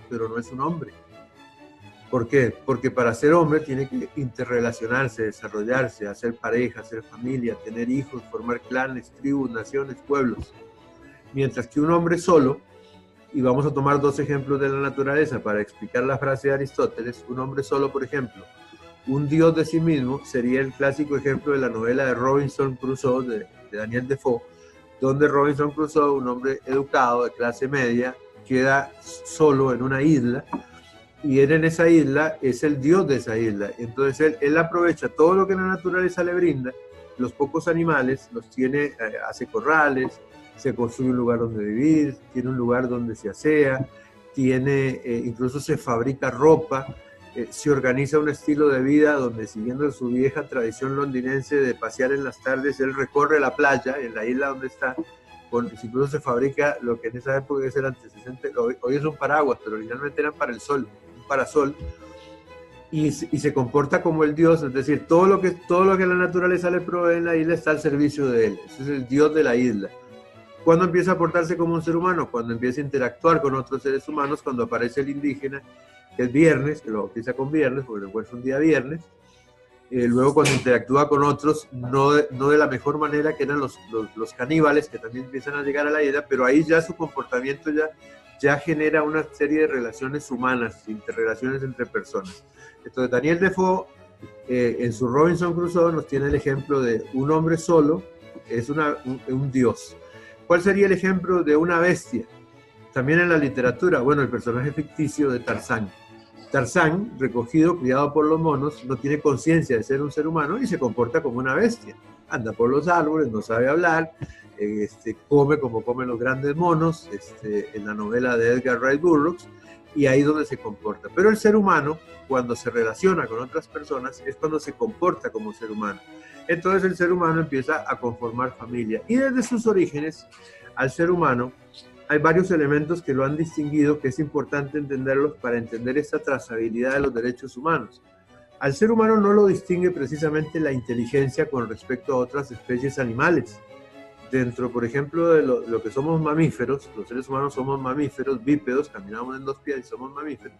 pero no es un hombre. ¿Por qué? Porque para ser hombre tiene que interrelacionarse, desarrollarse, hacer pareja, hacer familia, tener hijos, formar clanes, tribus, naciones, pueblos. Mientras que un hombre solo, y vamos a tomar dos ejemplos de la naturaleza para explicar la frase de Aristóteles, un hombre solo, por ejemplo, un dios de sí mismo, sería el clásico ejemplo de la novela de Robinson Crusoe, de Daniel Defoe, donde Robinson Crusoe, un hombre educado de clase media, queda solo en una isla, y él en esa isla es el dios de esa isla. Entonces él aprovecha todo lo que la naturaleza le brinda, los pocos animales, los tiene, hace corrales, se construye un lugar donde vivir, tiene un lugar donde se asea, tiene, incluso se fabrica ropa, se organiza un estilo de vida donde, siguiendo su vieja tradición londinense de pasear en las tardes, él recorre la playa en la isla donde está, incluso se fabrica lo que en esa época es el antecedente, hoy es un paraguas, pero originalmente eran para el sol, un parasol, y se comporta como el dios, es decir, todo lo que la naturaleza le provee en la isla está al servicio de él. Ese es el dios de la isla. ¿Cuándo empieza a portarse como un ser humano? Cuando empieza a interactuar con otros seres humanos, cuando aparece el indígena, que es viernes, que lo bautiza con viernes, porque después es un día viernes. Luego cuando interactúa con otros, no de la mejor manera, que eran los caníbales, que también empiezan a llegar a la isla, pero ahí ya su comportamiento ya genera una serie de relaciones humanas, interrelaciones entre personas. Entonces Daniel Defoe, en su Robinson Crusoe, nos tiene el ejemplo de un hombre solo, es un dios. ¿Cuál sería el ejemplo de una bestia? También en la literatura, bueno, el personaje ficticio de Tarzán. Tarzán, recogido, criado por los monos, no tiene conciencia de ser un ser humano y se comporta como una bestia. Anda por los árboles, no sabe hablar, come como comen los grandes monos, en la novela de Edgar Rice Burroughs, y ahí es donde se comporta. Pero el ser humano, cuando se relaciona con otras personas, es cuando se comporta como ser humano. Entonces el ser humano empieza a conformar familia. Y desde sus orígenes, al ser humano, hay varios elementos que lo han distinguido, que es importante entenderlos para entender esta trazabilidad de los derechos humanos. Al ser humano no lo distingue precisamente la inteligencia con respecto a otras especies animales. Dentro, por ejemplo, de lo que somos mamíferos, los seres humanos somos mamíferos, bípedos, caminamos en dos pies y somos mamíferos.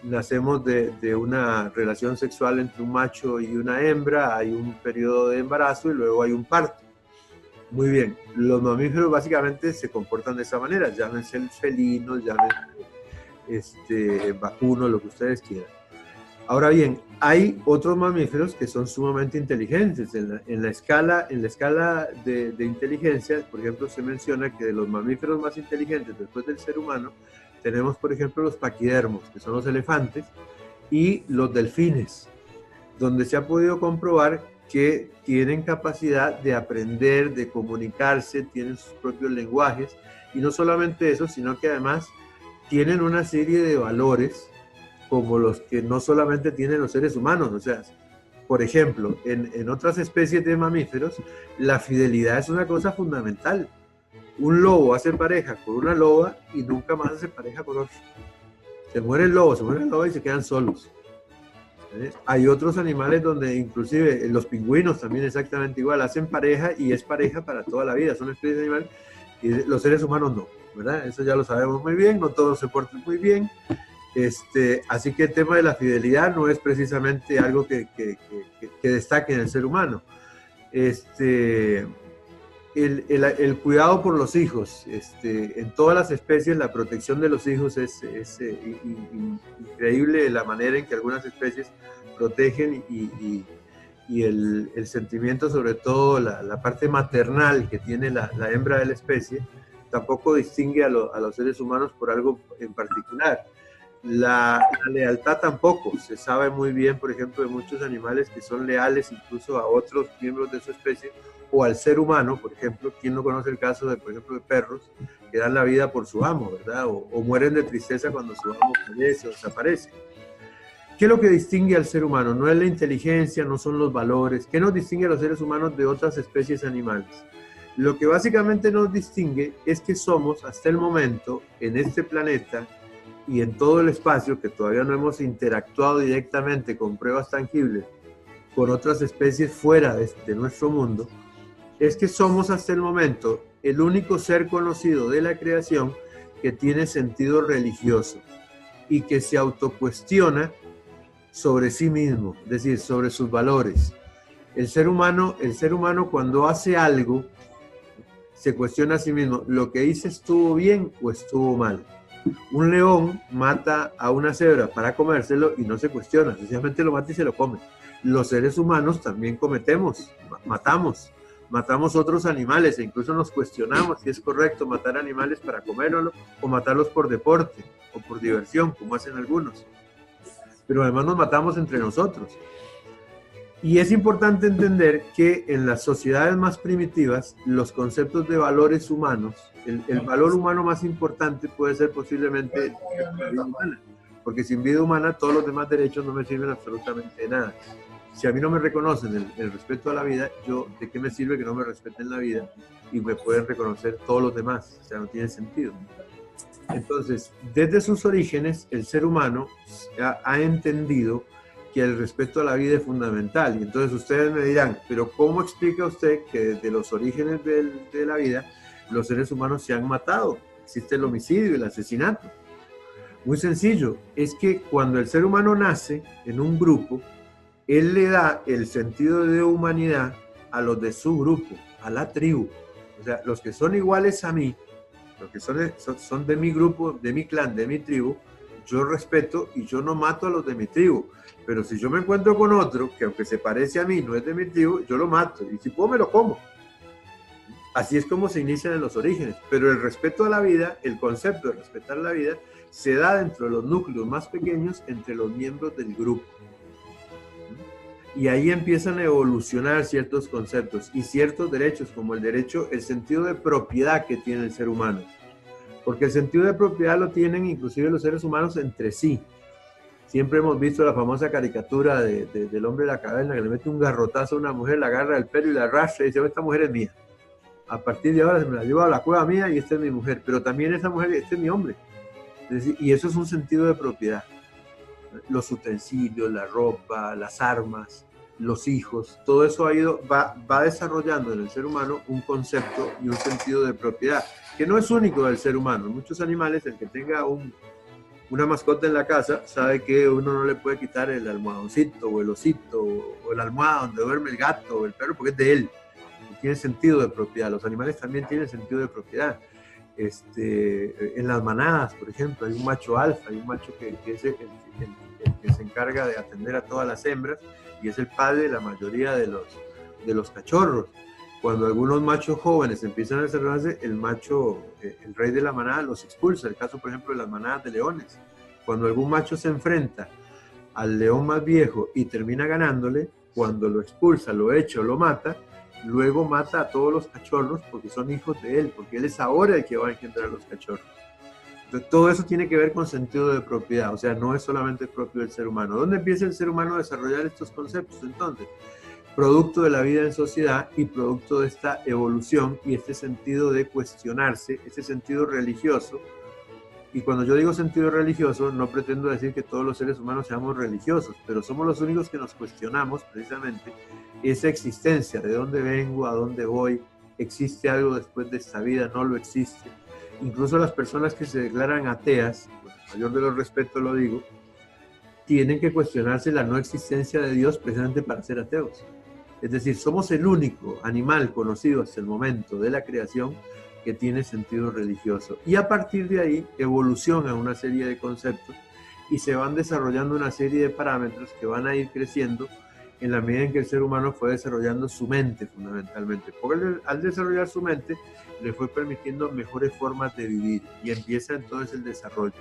Nacemos de una relación sexual entre un macho y una hembra, hay un periodo de embarazo y luego hay un parto. Muy bien, los mamíferos básicamente se comportan de esa manera, llámense felinos, llámense vacunos, lo que ustedes quieran. Ahora bien, hay otros mamíferos que son sumamente inteligentes. En la escala de inteligencia, por ejemplo, se menciona que de los mamíferos más inteligentes después del ser humano, tenemos, por ejemplo, los paquidermos, que son los elefantes, y los delfines, donde se ha podido comprobar que tienen capacidad de aprender, de comunicarse, tienen sus propios lenguajes, y no solamente eso, sino que además tienen una serie de valores como los que no solamente tienen los seres humanos. O sea, por ejemplo, en otras especies de mamíferos, la fidelidad es una cosa fundamental. Un lobo hace pareja con una loba y nunca más hace pareja con otro. Se muere el lobo, y se quedan solos. Hay otros animales donde inclusive los pingüinos también exactamente igual, hacen pareja y es pareja para toda la vida, son especies de animales, y los seres humanos no, ¿verdad? Eso ya lo sabemos muy bien, no todos se portan muy bien. Así que el tema de la fidelidad no es precisamente algo que destaque en el ser humano. El cuidado por los hijos, en todas las especies la protección de los hijos es increíble, la manera en que algunas especies protegen y el sentimiento, sobre todo la parte maternal que tiene la hembra de la especie, tampoco distingue a los seres humanos por algo en particular. La lealtad tampoco, se sabe muy bien, por ejemplo, de muchos animales que son leales incluso a otros miembros de su especie o al ser humano, por ejemplo. ¿Quién no conoce el caso de, por ejemplo, de perros que dan la vida por su amo, ¿verdad? O mueren de tristeza cuando su amo fallece o desaparece. ¿Qué es lo que distingue al ser humano? No es la inteligencia, no son los valores. ¿Qué nos distingue a los seres humanos de otras especies animales? Lo que básicamente nos distingue es que somos, hasta el momento, en este planeta y en todo el espacio, que todavía no hemos interactuado directamente con pruebas tangibles con otras especies fuera de nuestro mundo, es que somos hasta el momento el único ser conocido de la creación que tiene sentido religioso y que se autocuestiona sobre sí mismo, es decir, sobre sus valores. El ser humano cuando hace algo, se cuestiona a sí mismo, ¿lo que hice estuvo bien o estuvo mal? Un león mata a una cebra para comérselo y no se cuestiona, sencillamente lo mata y se lo come. Los seres humanos también cometemos, matamos otros animales e incluso nos cuestionamos si es correcto matar animales para comérnoslo o matarlos por deporte o por diversión, como hacen algunos. Pero además nos matamos entre nosotros. Y es importante entender que en las sociedades más primitivas, los conceptos de valores humanos, el valor humano más importante puede ser posiblemente la vida humana, porque sin vida humana todos los demás derechos no me sirven absolutamente de nada. Si a mí no me reconocen el respeto a la vida, ¿de qué me sirve que no me respeten la vida y me pueden reconocer todos los demás? O sea, no tiene sentido. Entonces, desde sus orígenes, el ser humano ha entendido que el respeto a la vida es fundamental. Y entonces ustedes me dirán, pero ¿cómo explica usted que desde los orígenes de la vida los seres humanos se han matado? Existe el homicidio y el asesinato. Muy sencillo, es que cuando el ser humano nace en un grupo, él le da el sentido de humanidad a los de su grupo, a la tribu. O sea, los que son iguales a mí, los que son de mi grupo, de mi clan, de mi tribu, yo respeto y yo no mato a los de mi tribu. Pero si yo me encuentro con otro que aunque se parece a mí, no es de mi tribu, yo lo mato. Y si puedo, me lo como. Así es como se inician en los orígenes. Pero el respeto a la vida, el concepto de respetar la vida, se da dentro de los núcleos más pequeños entre los miembros del grupo. Y ahí empiezan a evolucionar ciertos conceptos y ciertos derechos, como el derecho, el sentido de propiedad que tiene el ser humano. Porque el sentido de propiedad lo tienen inclusive los seres humanos entre sí. Siempre hemos visto la famosa caricatura del hombre de la caverna que le mete un garrotazo a una mujer, la agarra del pelo y la arrastra y dice, esta mujer es mía. A partir de ahora se me la llevo a la cueva mía y esta es mi mujer. Pero también esa mujer, este es mi hombre. Es decir, y eso es un sentido de propiedad. Los utensilios, la ropa, las armas, los hijos, todo eso va desarrollando en el ser humano un concepto y un sentido de propiedad, que no es único del ser humano. Muchos animales, el que tenga una mascota en la casa, sabe que uno no le puede quitar el almohadoncito o el osito o la almohada donde duerme el gato o el perro porque es de él. Tiene sentido de propiedad. Los animales también tienen sentido de propiedad. En las manadas, por ejemplo, hay un macho alfa, hay un macho que es el que se encarga de atender a todas las hembras y es el padre de la mayoría de los cachorros. Cuando algunos machos jóvenes empiezan a desarrollarse, el macho, el rey de la manada, los expulsa. El caso, por ejemplo, de las manadas de leones. Cuando algún macho se enfrenta al león más viejo y termina ganándole, cuando lo expulsa, lo echa o lo mata, luego mata a todos los cachorros porque son hijos de él, porque él es ahora el que va a engendrar a los cachorros. Entonces, todo eso tiene que ver con sentido de propiedad, o sea, no es solamente propio del ser humano. ¿Dónde empieza el ser humano a desarrollar estos conceptos entonces? Producto de la vida en sociedad y producto de esta evolución y este sentido de cuestionarse, ese sentido religioso. Y cuando yo digo sentido religioso, no pretendo decir que todos los seres humanos seamos religiosos, pero somos los únicos que nos cuestionamos precisamente esa existencia, de dónde vengo, a dónde voy, existe algo después de esta vida, no lo existe. Incluso las personas que se declaran ateas, con el mayor de los respetos lo digo, tienen que cuestionarse la no existencia de Dios precisamente para ser ateos. Es decir, somos el único animal conocido hasta el momento de la creación que tiene sentido religioso. Y a partir de ahí evoluciona una serie de conceptos y se van desarrollando una serie de parámetros que van a ir creciendo en la medida en que el ser humano fue desarrollando su mente fundamentalmente. Porque al desarrollar su mente le fue permitiendo mejores formas de vivir y empieza entonces el desarrollo.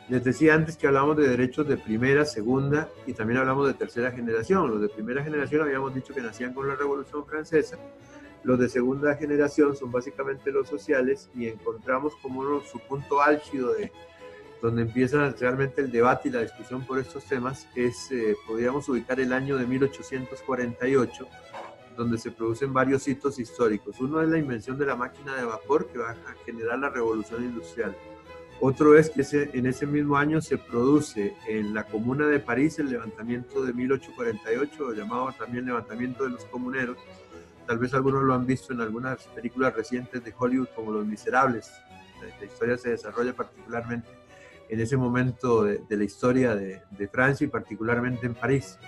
Les decía antes que hablamos de derechos de primera, segunda y también hablamos de tercera generación. Los de primera generación habíamos dicho que nacían con la Revolución Francesa. Los de segunda generación son básicamente los sociales y encontramos como su punto álgido de donde empieza realmente el debate y la discusión por estos temas podríamos ubicar el año de 1848, donde se producen varios hitos históricos. Uno es la invención de la máquina de vapor que va a generar la revolución industrial. Otro es que en ese mismo año se produce en la Comuna de París el levantamiento de 1848, llamado también levantamiento de los comuneros. Tal vez algunos lo han visto en algunas películas recientes de Hollywood como Los Miserables, La historia se desarrolla particularmente en ese momento de la historia de Francia y particularmente en París.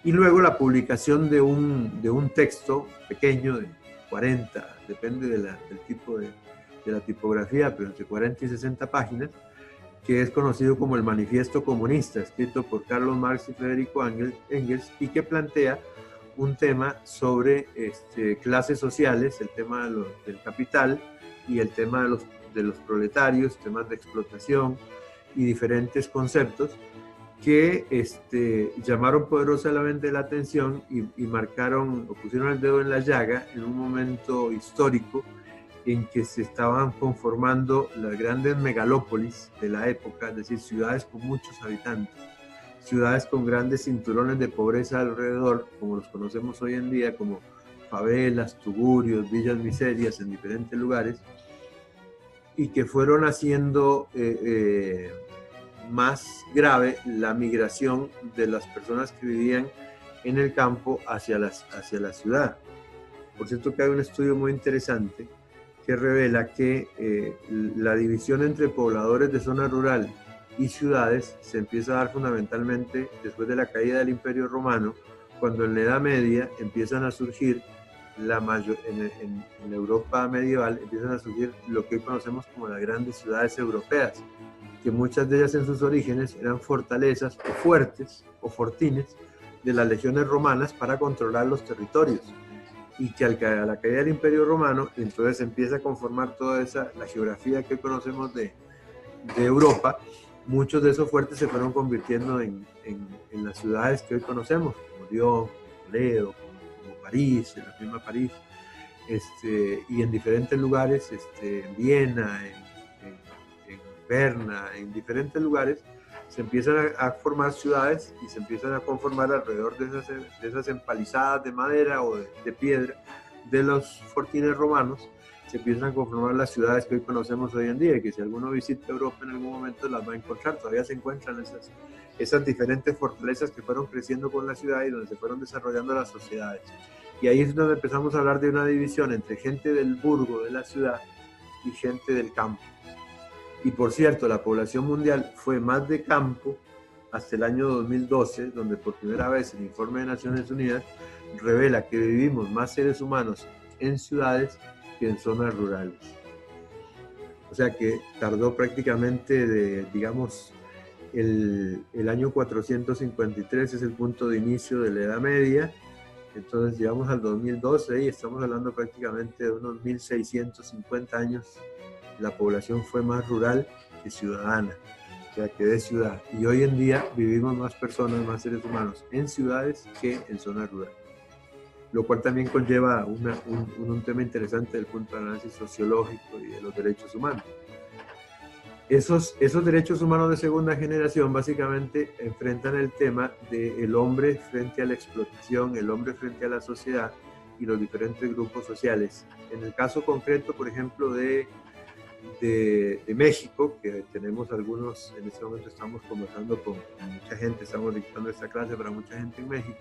Y luego la publicación de un texto pequeño de 40, depende del tipo de la tipografía, pero entre 40 y 60 páginas, que es conocido como el Manifiesto Comunista, escrito por Carlos Marx y Federico Engels, y que plantea un tema sobre clases sociales, el tema del capital y el tema de los proletarios, temas de explotación y diferentes conceptos que llamaron poderosamente la atención y marcaron o pusieron el dedo en la llaga en un momento histórico en que se estaban conformando las grandes megalópolis de la época, es decir, ciudades con muchos habitantes, ciudades con grandes cinturones de pobreza alrededor, como los conocemos hoy en día, como favelas, tugurios, villas miserias en diferentes lugares, y que fueron haciendo más grave la migración de las personas que vivían en el campo hacia la ciudad. Por cierto que hay un estudio muy interesante que revela que la división entre pobladores de zona rural y ciudades se empieza a dar fundamentalmente después de la caída del Imperio Romano, cuando en la Edad Media empiezan a surgir en la Europa medieval empiezan a surgir lo que hoy conocemos como las grandes ciudades europeas, que muchas de ellas en sus orígenes eran fortalezas o fuertes o fortines de las legiones romanas para controlar los territorios, y que a la caída del Imperio Romano entonces empieza a conformar toda la geografía que conocemos de Europa. Muchos de esos fuertes se fueron convirtiendo en las ciudades que hoy conocemos, como Lyon, como Toledo, como París, en la misma París, y en diferentes lugares, en Viena, en Berna, en diferentes lugares, se empiezan a formar ciudades y se empiezan a conformar alrededor de esas empalizadas de madera o de piedra de los fortines romanos. Se empiezan a conformar las ciudades que hoy conocemos hoy en día, y que si alguno visita Europa en algún momento las va a encontrar. Todavía se encuentran esas diferentes fortalezas que fueron creciendo con la ciudad y donde se fueron desarrollando las sociedades. Y ahí es donde empezamos a hablar de una división entre gente del burgo, de la ciudad, y gente del campo. Y por cierto, la población mundial fue más de campo hasta el año 2012, donde por primera vez el informe de Naciones Unidas revela que vivimos más seres humanos en ciudades que en zonas rurales. O sea que tardó prácticamente digamos, el año 453 es el punto de inicio de la Edad Media. Entonces llegamos al 2012 y estamos hablando prácticamente de unos 1650 años. La población fue más rural que ciudadana, o sea, que de ciudad. Y hoy en día vivimos más personas, más seres humanos en ciudades que en zonas rurales. Lo cual también conlleva un tema interesante desde el punto de análisis sociológico y de los derechos humanos. Esos derechos humanos de segunda generación básicamente enfrentan el tema del hombre frente a la explotación, el hombre frente a la sociedad y los diferentes grupos sociales. En el caso concreto, por ejemplo, de México, que tenemos algunos, en este momento estamos conversando con mucha gente, estamos dictando esta clase para mucha gente en México,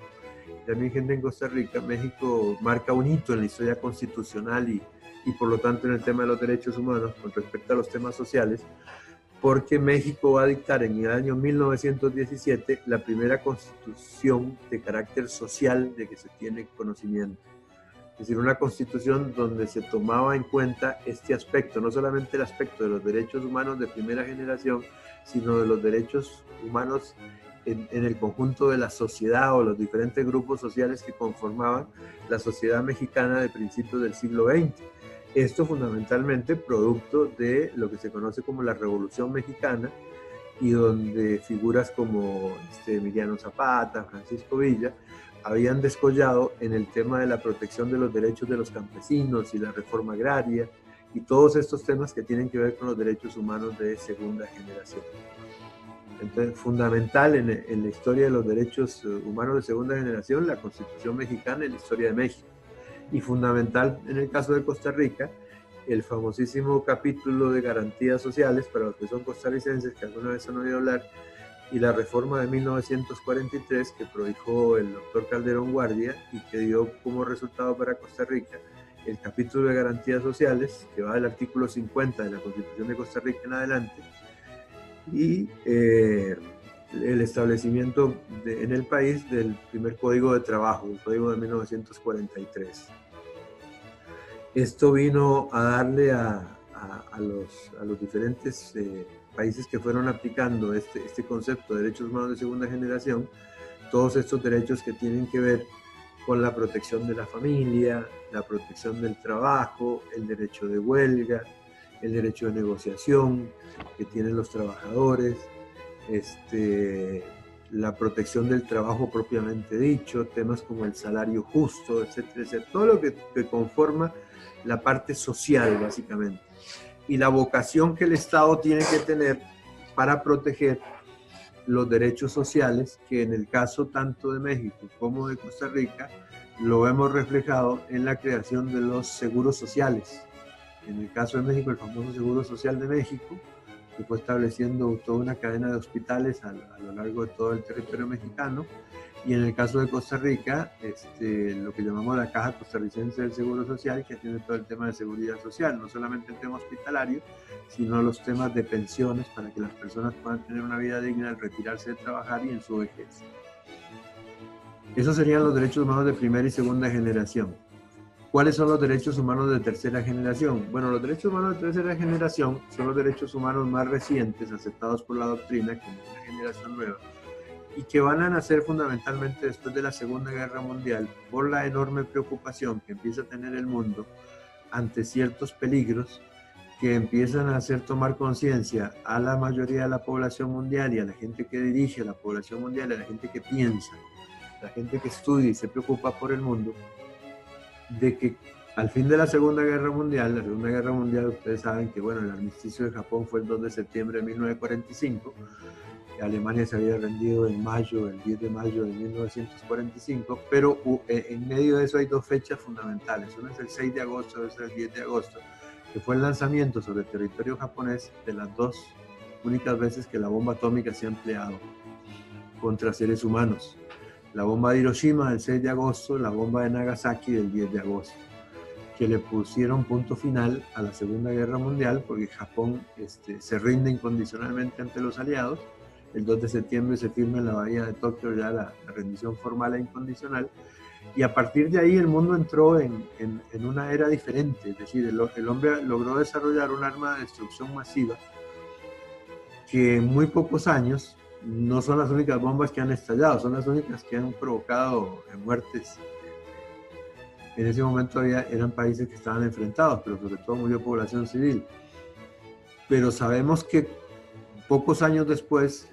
también gente en Costa Rica. México marca un hito en la historia constitucional y por lo tanto en el tema de los derechos humanos con respecto a los temas sociales, porque México va a dictar en el año 1917 la primera constitución de carácter social de que se tiene conocimiento. Es decir, una constitución donde se tomaba en cuenta este aspecto, no solamente el aspecto de los derechos humanos de primera generación, sino de los derechos humanos en el conjunto de la sociedad o los diferentes grupos sociales que conformaban la sociedad mexicana de principios del siglo XX. Esto fundamentalmente producto de lo que se conoce como la Revolución Mexicana, y donde figuras como Emiliano Zapata, Francisco Villa, habían descollado en el tema de la protección de los derechos de los campesinos y la reforma agraria y todos estos temas que tienen que ver con los derechos humanos de segunda generación. Entonces, fundamental en la historia de los derechos humanos de segunda generación, la Constitución mexicana y la historia de México. Y fundamental en el caso de Costa Rica, el famosísimo capítulo de garantías sociales para los que son costarricenses, que alguna vez han oído hablar, y la reforma de 1943 que produjo el doctor Calderón Guardia y que dio como resultado para Costa Rica el capítulo de garantías sociales, que va del artículo 50 de la Constitución de Costa Rica en adelante, y el establecimiento en el país del primer Código de Trabajo, el Código de 1943. Esto vino a darle a los diferentes países que fueron aplicando este concepto de derechos humanos de segunda generación, todos estos derechos que tienen que ver con la protección de la familia, la protección del trabajo, el derecho de huelga, el derecho de negociación que tienen los trabajadores, la protección del trabajo propiamente dicho, temas como el salario justo, etcétera, etcétera, todo lo que conforma la parte social básicamente, y la vocación que el Estado tiene que tener para proteger los derechos sociales, que en el caso tanto de México como de Costa Rica lo hemos reflejado en la creación de los seguros sociales. En el caso de México, el famoso Seguro Social de México, que fue estableciendo toda una cadena de hospitales a lo largo de todo el territorio mexicano, y en el caso de Costa Rica, lo que llamamos la Caja Costarricense del Seguro Social, que tiene todo el tema de seguridad social, no solamente el tema hospitalario, sino los temas de pensiones para que las personas puedan tener una vida digna al retirarse de trabajar y en su vejez. Esos serían los derechos humanos de primera y segunda generación. ¿Cuáles son los derechos humanos de tercera generación? Bueno, los derechos humanos de tercera generación son los derechos humanos más recientes aceptados por la doctrina, que es una generación nueva, y que van a nacer fundamentalmente después de la Segunda Guerra Mundial por la enorme preocupación que empieza a tener el mundo ante ciertos peligros que empiezan a hacer tomar conciencia a la mayoría de la población mundial y a la gente que dirige la población mundial, a la gente que piensa, a la gente que estudia y se preocupa por el mundo, de que al fin de la Segunda Guerra Mundial, ustedes saben que bueno, el armisticio de Japón fue el 2 de septiembre de 1945, Alemania se había rendido en mayo, el 10 de mayo de 1945, pero en medio de eso hay dos fechas fundamentales. Una es el 6 de agosto, otra es el 10 de agosto, que fue el lanzamiento sobre el territorio japonés de las dos únicas veces que la bomba atómica se ha empleado contra seres humanos. La bomba de Hiroshima del 6 de agosto, la bomba de Nagasaki del 10 de agosto, que le pusieron punto final a la Segunda Guerra Mundial porque Japón se rinde incondicionalmente ante los aliados. El 2 de septiembre se firma en la bahía de Tokio ya la rendición formal e incondicional, y a partir de ahí el mundo entró en una era diferente, es decir, el hombre logró desarrollar un arma de destrucción masiva que en muy pocos años no son las únicas bombas que han estallado, son las únicas que han provocado muertes. En ese momento eran países que estaban enfrentados, pero sobre todo murió población civil. Pero sabemos que pocos años después,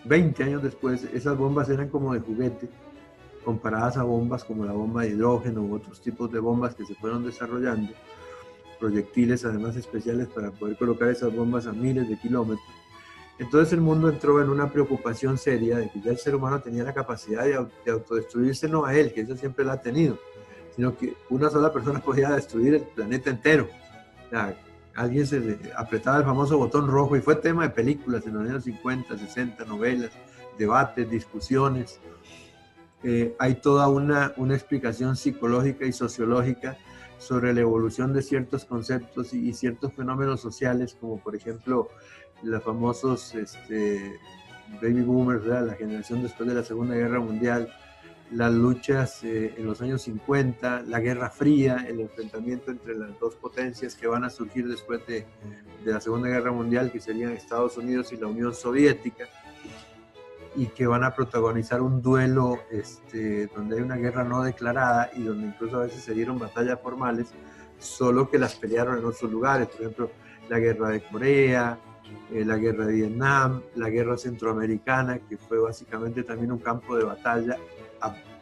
20 años después, esas bombas eran como de juguete, comparadas a bombas como la bomba de hidrógeno u otros tipos de bombas que se fueron desarrollando, proyectiles además especiales para poder colocar esas bombas a miles de kilómetros. Entonces el mundo entró en una preocupación seria de que ya el ser humano tenía la capacidad de autodestruirse, no a él, que eso siempre la ha tenido, sino que una sola persona podía destruir el planeta entero. O sea, alguien se le apretaba el famoso botón rojo y fue tema de películas en los años 50, 60, novelas, debates, discusiones. Hay toda una explicación psicológica y sociológica sobre la evolución de ciertos conceptos y ciertos fenómenos sociales, como por ejemplo los famosos baby boomers, ¿verdad? La generación después de la Segunda Guerra Mundial, las luchas en los años 50, la Guerra Fría, el enfrentamiento entre las dos potencias que van a surgir después de la Segunda Guerra Mundial, que serían Estados Unidos y la Unión Soviética, y que van a protagonizar un duelo donde hay una guerra no declarada y donde incluso a veces se dieron batallas formales, solo que las pelearon en otros lugares. Por ejemplo, la guerra de Corea, la guerra de Vietnam, la guerra centroamericana, que fue básicamente también un campo de batalla,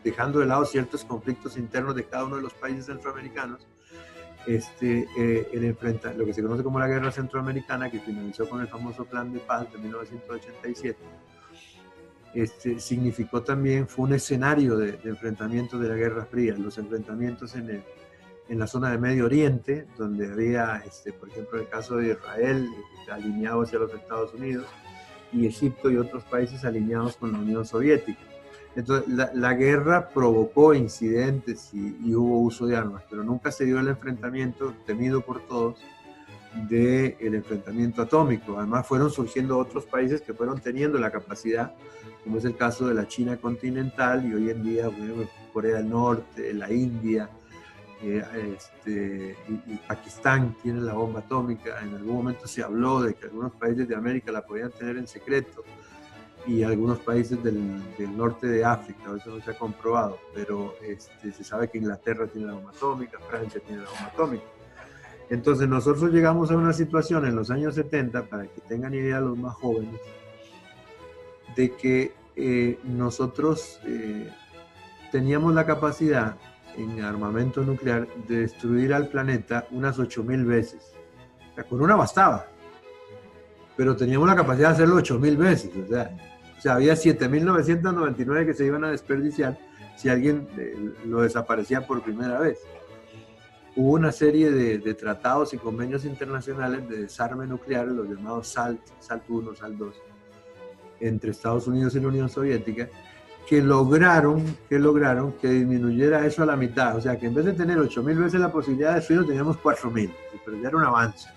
dejando de lado ciertos conflictos internos de cada uno de los países centroamericanos. Lo que se conoce como la guerra centroamericana, que finalizó con el famoso Plan de Paz de 1987, significó también, fue un escenario de enfrentamientos de la Guerra Fría, los enfrentamientos en la zona de Medio Oriente, donde había, por ejemplo, el caso de Israel alineado hacia los Estados Unidos, y Egipto y otros países alineados con la Unión Soviética. Entonces, la guerra provocó incidentes y hubo uso de armas, pero nunca se dio el enfrentamiento temido por todos del enfrentamiento atómico. Además, fueron surgiendo otros países que fueron teniendo la capacidad, como es el caso de la China continental y hoy en día, bueno, Corea del Norte, la India, y Pakistán tiene la bomba atómica. En algún momento se habló de que algunos países de América la podían tener en secreto y algunos países del norte de África, eso no se ha comprobado, pero se sabe que Inglaterra tiene la bomba atómica, Francia tiene la bomba atómica. Entonces nosotros llegamos a una situación en los años 70, para que tengan idea los más jóvenes, de que nosotros teníamos la capacidad en armamento nuclear de destruir al planeta unas 8.000 veces. O sea, con una bastaba, pero teníamos la capacidad de hacerlo 8.000 veces. O sea, había 7.999 que se iban a desperdiciar si alguien lo desaparecía por primera vez. Hubo una serie de tratados y convenios internacionales de desarme nuclear, los llamados SALT, SALT 1, SALT 2, entre Estados Unidos y la Unión Soviética, que lograron que disminuyera eso a la mitad. O sea, que en vez de tener 8.000 veces la posibilidad de destruirlo, teníamos 4.000, pero ya era un avance.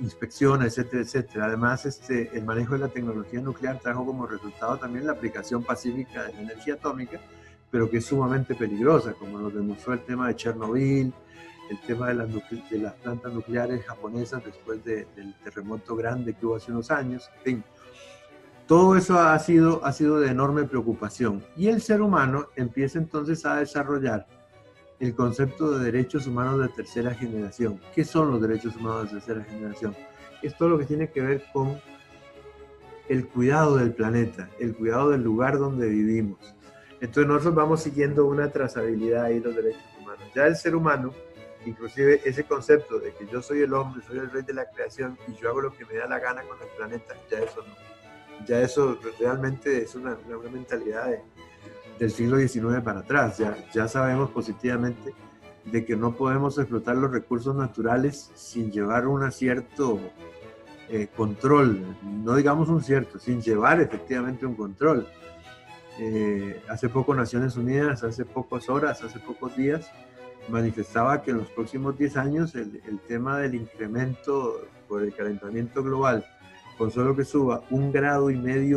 Inspecciones, etcétera, etcétera. Además, el manejo de la tecnología nuclear trajo como resultado también la aplicación pacífica de la energía atómica, pero que es sumamente peligrosa, como nos demostró el tema de Chernobyl, el tema de las plantas nucleares japonesas después del terremoto grande que hubo hace unos años. En fin, todo eso ha sido de enorme preocupación. Y el ser humano empieza entonces a desarrollar el concepto de derechos humanos de tercera generación. ¿Qué son los derechos humanos de tercera generación? Es todo lo que tiene que ver con el cuidado del planeta, el cuidado del lugar donde vivimos. Entonces nosotros vamos siguiendo una trazabilidad ahí de los derechos humanos. Ya el ser humano, inclusive ese concepto de que yo soy el hombre, soy el rey de la creación y yo hago lo que me da la gana con el planeta, ya eso no. Ya eso realmente es una mentalidad del siglo XIX para atrás. Ya sabemos positivamente de que no podemos explotar los recursos naturales sin llevar un cierto control, no digamos sin llevar efectivamente un control. Hace poco Naciones Unidas, hace pocas horas, hace pocos días, manifestaba que en los próximos 10 años el tema del incremento por el calentamiento global, con solo que suba 1,5 grados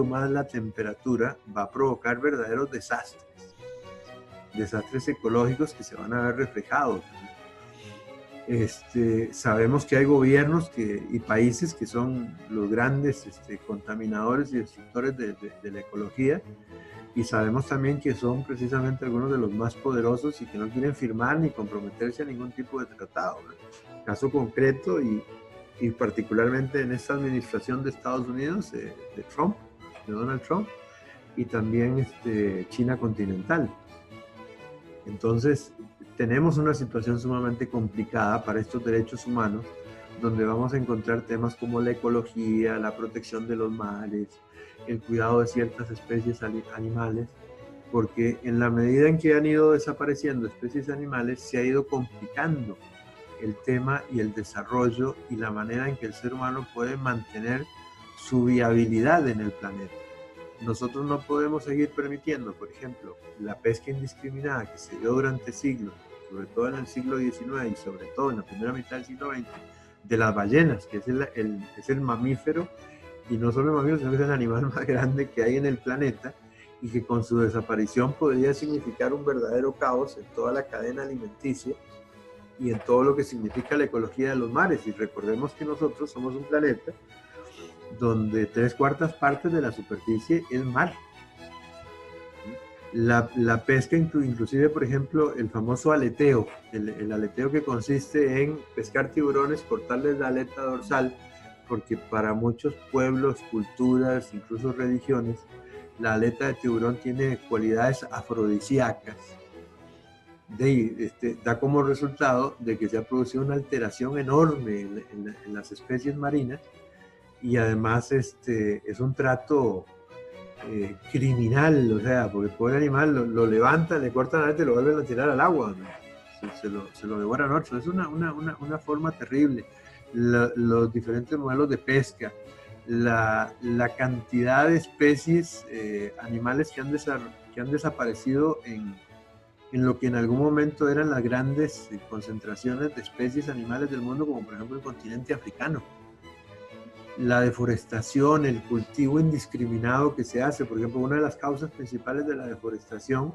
más la temperatura, va a provocar verdaderos desastres ecológicos que se van a ver reflejados. Sabemos que hay gobiernos y países que son los grandes contaminadores y destructores de la ecología, y sabemos también que son precisamente algunos de los más poderosos y que no quieren firmar ni comprometerse a ningún tipo de tratado, ¿no? Caso concreto y particularmente en esta administración de Estados Unidos, de Trump, de Donald Trump, y también China continental. Entonces, tenemos una situación sumamente complicada para estos derechos humanos, donde vamos a encontrar temas como la ecología, la protección de los mares, el cuidado de ciertas especies animales, porque en la medida en que han ido desapareciendo especies animales, se ha ido complicando el tema y el desarrollo y la manera en que el ser humano puede mantener su viabilidad en el planeta. Nosotros no podemos seguir permitiendo, por ejemplo, la pesca indiscriminada que se dio durante siglos, sobre todo en el siglo XIX y sobre todo en la primera mitad del siglo XX, de las ballenas, que es el mamífero, y no solo el mamífero, sino que es el animal más grande que hay en el planeta, y que con su desaparición podría significar un verdadero caos en toda la cadena alimenticia y en todo lo que significa la ecología de los mares. Y recordemos que nosotros somos un planeta donde 3/4 partes de la superficie es mar. La pesca, inclusive, por ejemplo, el famoso aleteo, el aleteo que consiste en pescar tiburones, cortarles la aleta dorsal, porque para muchos pueblos, culturas, incluso religiones, la aleta de tiburón tiene cualidades afrodisíacas. Da como resultado de que se ha producido una alteración enorme en las especies marinas, y además es un trato criminal, o sea, porque el pobre animal lo levantan, le cortan la aleta y lo vuelven a tirar al agua, ¿no? se lo devoran otros. Es una forma terrible. Los diferentes modelos de pesca, la cantidad de especies animales que han desaparecido en lo que en algún momento eran las grandes concentraciones de especies animales del mundo, como por ejemplo el continente africano. La deforestación, el cultivo indiscriminado que se hace, por ejemplo, una de las causas principales de la deforestación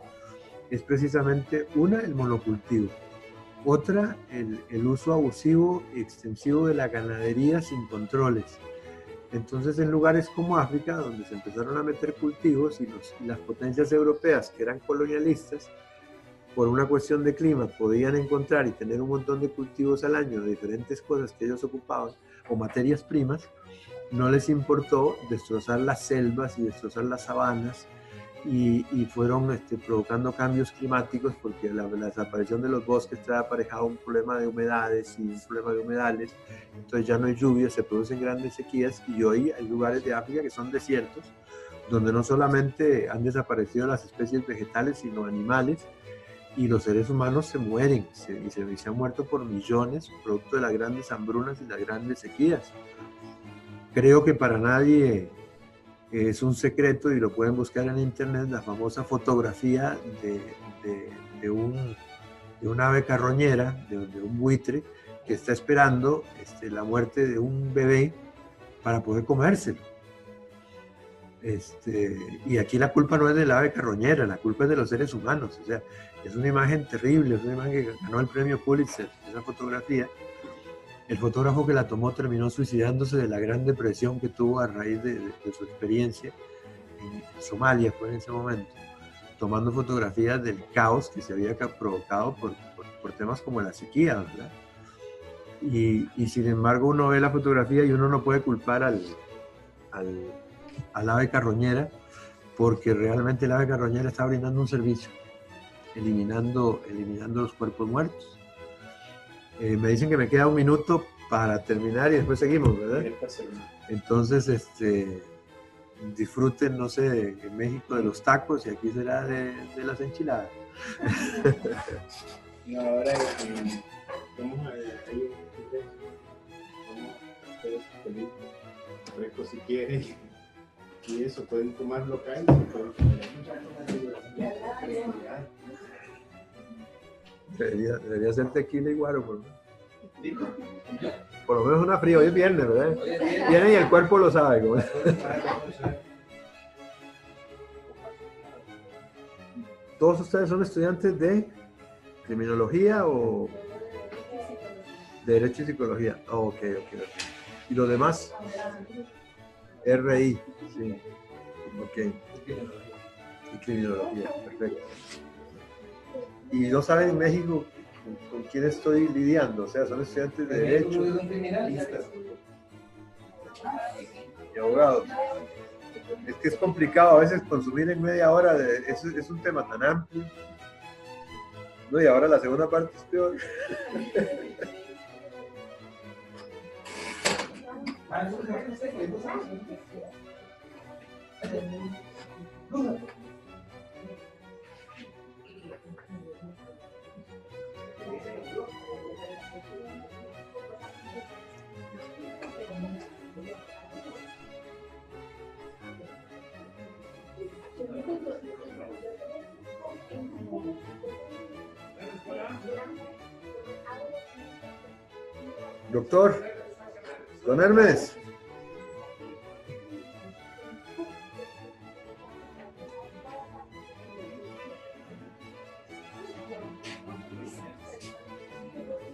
es precisamente el monocultivo. Otra, el uso abusivo y extensivo de la ganadería sin controles. Entonces, en lugares como África, donde se empezaron a meter cultivos y las potencias europeas, que eran colonialistas, por una cuestión de clima, podían encontrar y tener un montón de cultivos al año de diferentes cosas que ellos ocupaban, o materias primas, no les importó destrozar las selvas y destrozar las sabanas, y fueron provocando cambios climáticos, porque la desaparición de los bosques trae aparejado un problema de humedades y un problema de humedales. Entonces ya no hay lluvia, se producen grandes sequías, y hoy hay lugares de África que son desiertos, donde no solamente han desaparecido las especies vegetales, sino animales, y los seres humanos se mueren, y se han muerto por millones, producto de las grandes hambrunas y las grandes sequías. Creo que para nadie es un secreto, y lo pueden buscar en internet, la famosa fotografía de una ave carroñera, de un buitre, que está esperando la muerte de un bebé para poder comérselo. Y aquí la culpa no es del ave carroñera, la culpa es de los seres humanos. O sea, es una imagen terrible, es una imagen que ganó el premio Pulitzer, esa fotografía. El fotógrafo que la tomó terminó suicidándose de la gran depresión que tuvo a raíz de su experiencia en Somalia, fue en ese momento, tomando fotografías del caos que se había provocado por temas como la sequía, ¿verdad? Y sin embargo uno ve la fotografía y uno no puede culpar al ave carroñera, porque realmente el ave carroñera está brindando un servicio, eliminando los cuerpos muertos. Me dicen que me queda un minuto para terminar y después seguimos, ¿verdad? Entonces, disfruten, no sé, en México de los tacos, y aquí será de las enchiladas. No, ahora vamos a ir fresco si quieren, y eso, pueden tomar local, Debería ser tequila y guaro, por lo menos una fría. Hoy es viernes, ¿verdad? Viene y el cuerpo lo sabe, ¿cómo? ¿Todos ustedes son estudiantes de criminología o de derecho y psicología? Oh, ok. ¿Y los demás? RI, sí. Ok. Y criminología, perfecto. Y no saben en México con quién estoy lidiando, o sea, son estudiantes de derecho y abogados. Es que es complicado a veces consumir en media hora, es un tema tan amplio. No, y ahora la segunda parte es peor. Doctor, don Hermes.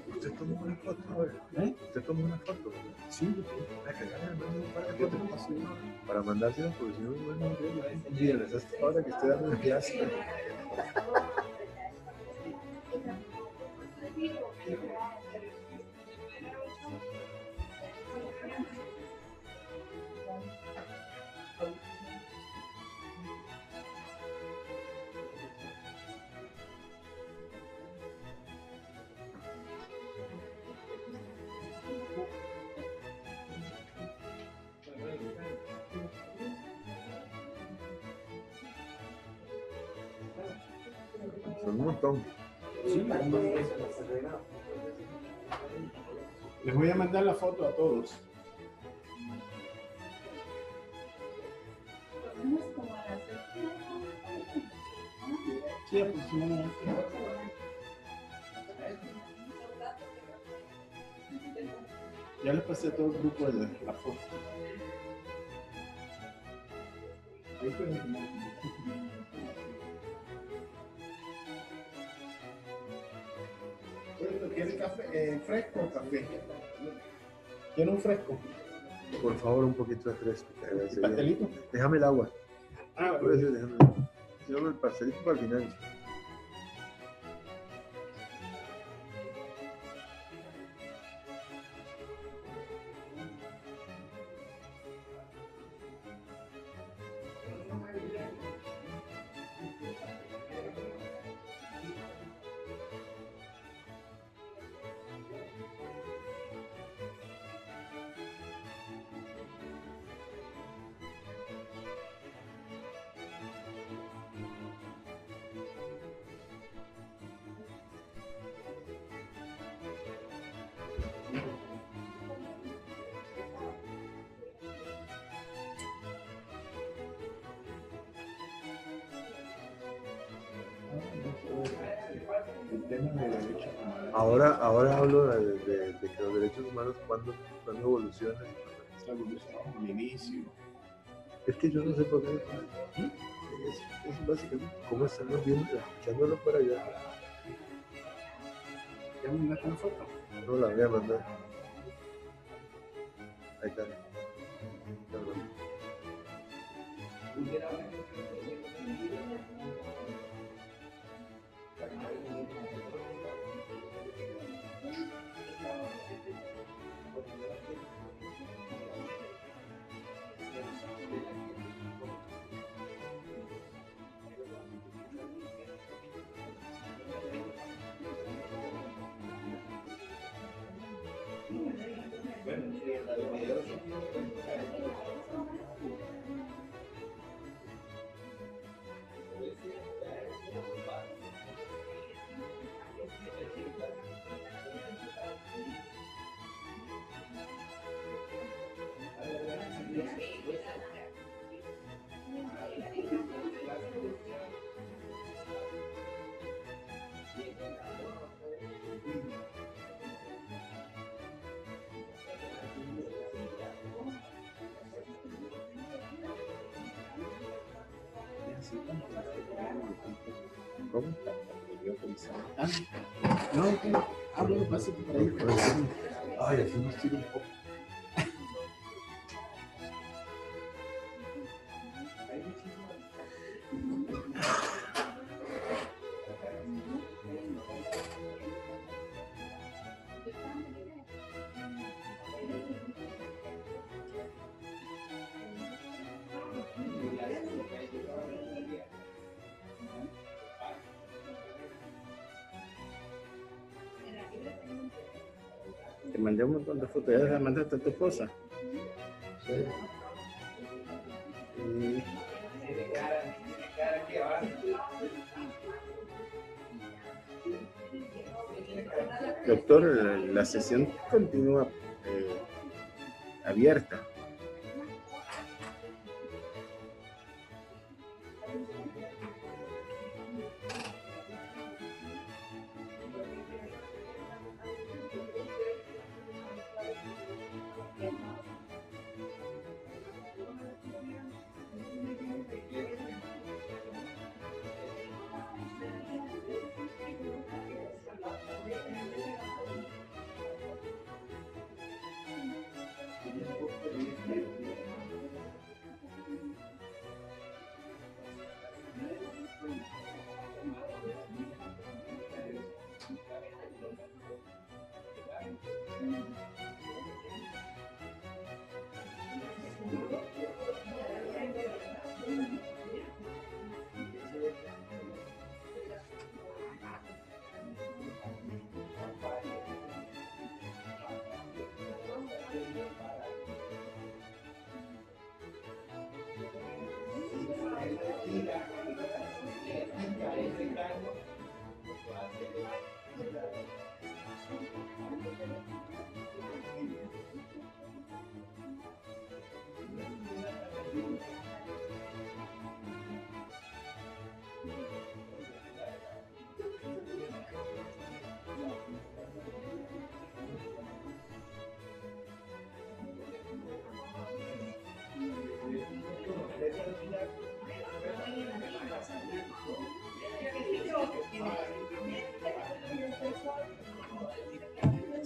Usted tomó una foto, ¿eh? Usted tomó una foto. Sí, para mandársela, porque si no, bueno, un viernes, hasta ahora que estoy dando una clase. Son un montón. Sí, les voy a mandar la foto a todos. Sí, aproximadamente. Ya le pasé a todo el grupo la foto. ¿Quiere café fresco o café? ¿Quiere un fresco? Por favor, un poquito de fresco. ¿Pastelito? Déjame el agua. Ah, Puede ser, déjame el agua. Déjame el pastelito para el final. Ahora hablo de que los derechos humanos cuando evolucionan. Al inicio. Es que yo no sé por qué. Es básicamente cómo están los viendo, escuchándolo por allá. ¿Ya mandaste una foto? No la voy a mandar. Ahí está. ¿Cómo? No, hablo, pásate por ahí. Ay, así nos tira un poco. Te mandé un montón de fotos, ya la mandaste a tu esposa. Sí. Doctor, la sesión continúa abierta.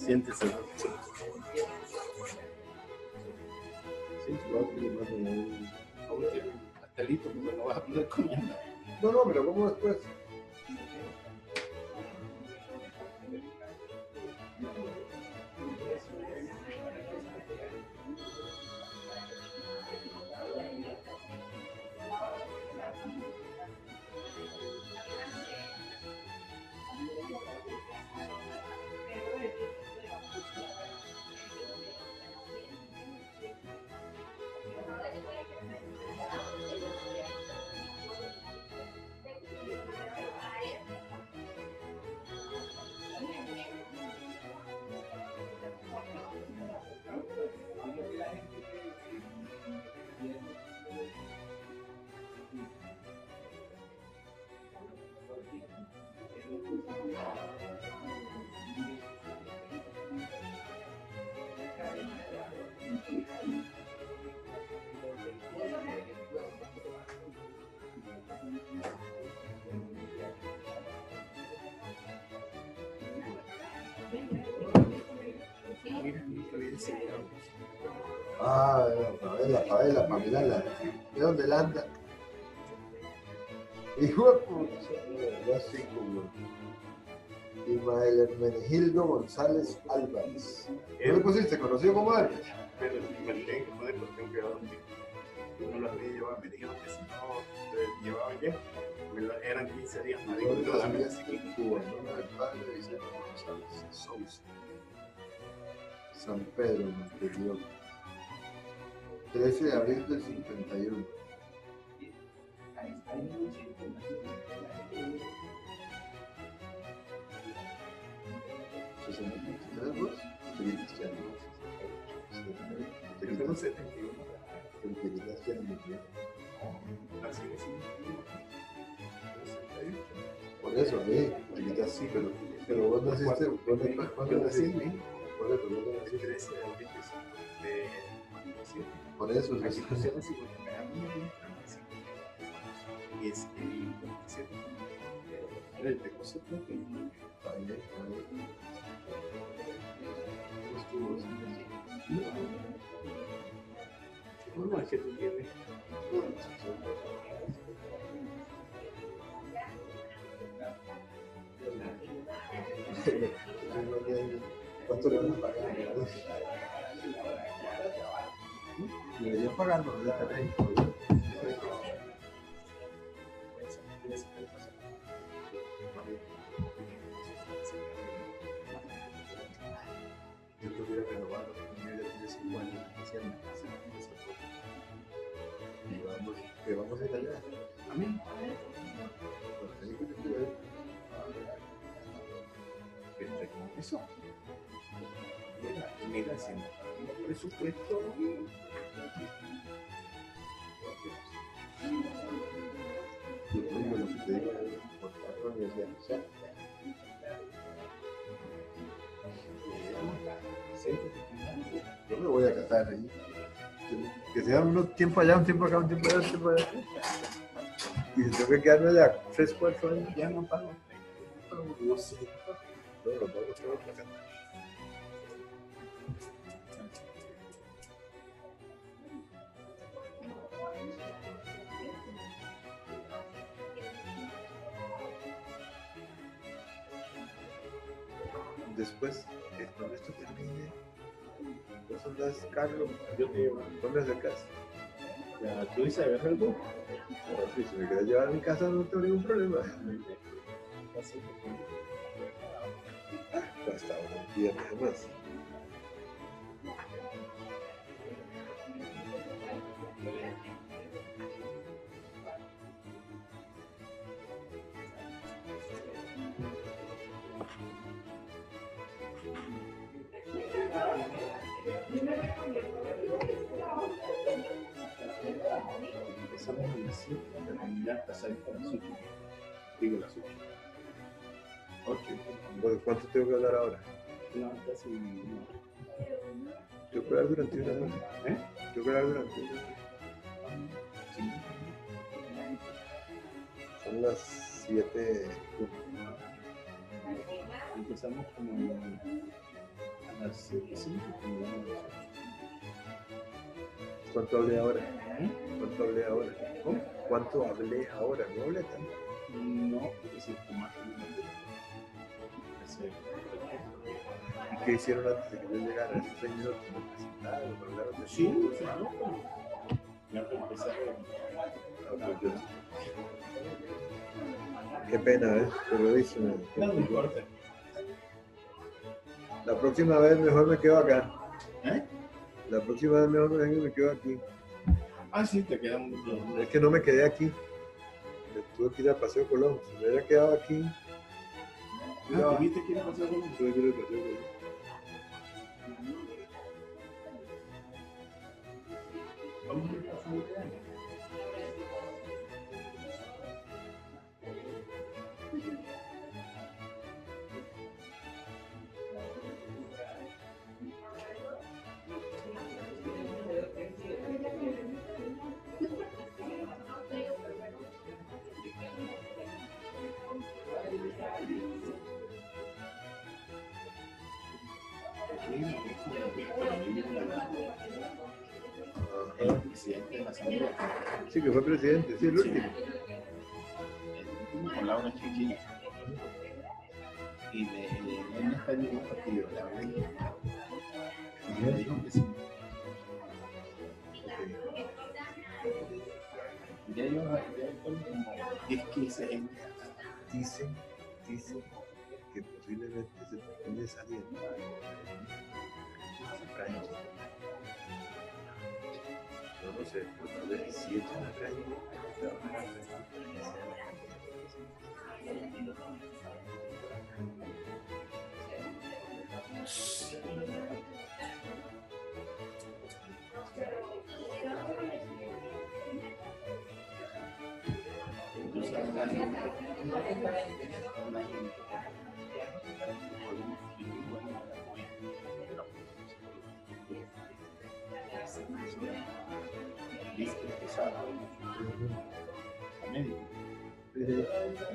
Siéntese. Sí, claro que le mando un pastelito porque no vas a poder comer. No, me lo como después. Ah, Pamela, Pamela, ¿de dónde la anda? Hijo de puta, ya sí, como Ismael Hermenegildo González Álvarez. ¿No le pusiste conocido como Álvarez? Pero me tengo que poner porque tengo que llevar un tío. No lo había llevado, me dijeron que si no llevaba ya, eran 15 días. Me dijo que no sabía si en Cuba, ¿no? El padre Vicente González Sousa. San Pedro, Montevideo. 13 de abril del 51. Yo tengo 71. Así es, sí. Por eso, sí, pero vos naciste, ¿cuándo naciste? Por eso, vos naciste. 13 de abril de 57. Por eso, la situación es igual que me da y es el 27. Era el Tecoso, creo que no, es que tú tienes. ¿Cuánto le van a pagar? Debería pagarlo, ¿verdad? Yo tuviera renovado, yo ya tuve 5 años de hacienda. ¿Qué vamos a ir allá? A mí. Eso. Mira, haciendo presupuesto. Yo tengo lo que te digo por la universidad. Yo me voy a catar ahí. Que sea un tiempo allá, un tiempo acá, un tiempo allá, un tiempo allá. Y si tengo que quedarme allá 3, 4 años. Ya no pago. No sé. No, lo pago todo para acá. Después, cuando esto termine, vos andás, Carlos, Yo te llevo. ¿dónde acercas? Ya, tú dices, agarra el bus. Si me quieres llevar a mi casa, no tengo ningún problema. Hasta un día nada más. Empezamos en las 7 para terminar pasadita las 8. Digo las 8. 8. Bueno, ¿cuánto tengo que hablar ahora? No, casi no. Tengo que hablar durante una hora. Tengo que hablar durante una hora. Son las 7. Empezamos como Así que sí, ¿Cuánto hablé ahora? ¿eh? ¿Cuánto hablé ahora? ¿Cómo? ¿Cuánto hablé ahora? No hablé tanto. No, es el tomate. ¿Y qué hicieron antes de que yo llegara? Esos 6 minutos me presentaron, me hablaron de Sí, sí, no, pero ya empezaron. Qué pena, ¿eh? Terrorísimo. No me importa. La próxima vez mejor me quedo acá. ¿Eh? La próxima vez mejor me quedo aquí. Ah, sí, te queda un... Es que no me quedé aquí. Tuve que ir al Paseo Colón. Si me hubiera quedado aquí, Ah, ¿tuviste que ir a pasar con tuve que ir al Paseo Colón. Vamos a ir a pasar el año. El presidente de la Asamblea. Sí, que fue presidente, sí, el último. El último con Laura Chiquilla. Y él no está en ningún partido, la verdad. Y le dijo que sí. Ya yo como 10, 15 gente. Dicen que posiblemente se termine saliendo. No sé, pero tal vez si echan a calle,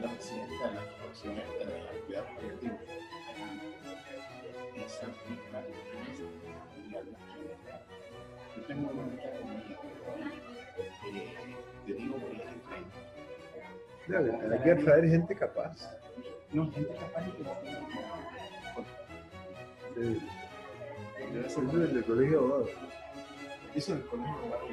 La presidenta de la Comisión de Cuidado Paliativo. Esa yo tengo una amistad con ella, te digo que es diferente. hay que atraer gente capaz. No, gente capaz de que Eso es del colegio de abogados. eso es el colegio de abogados.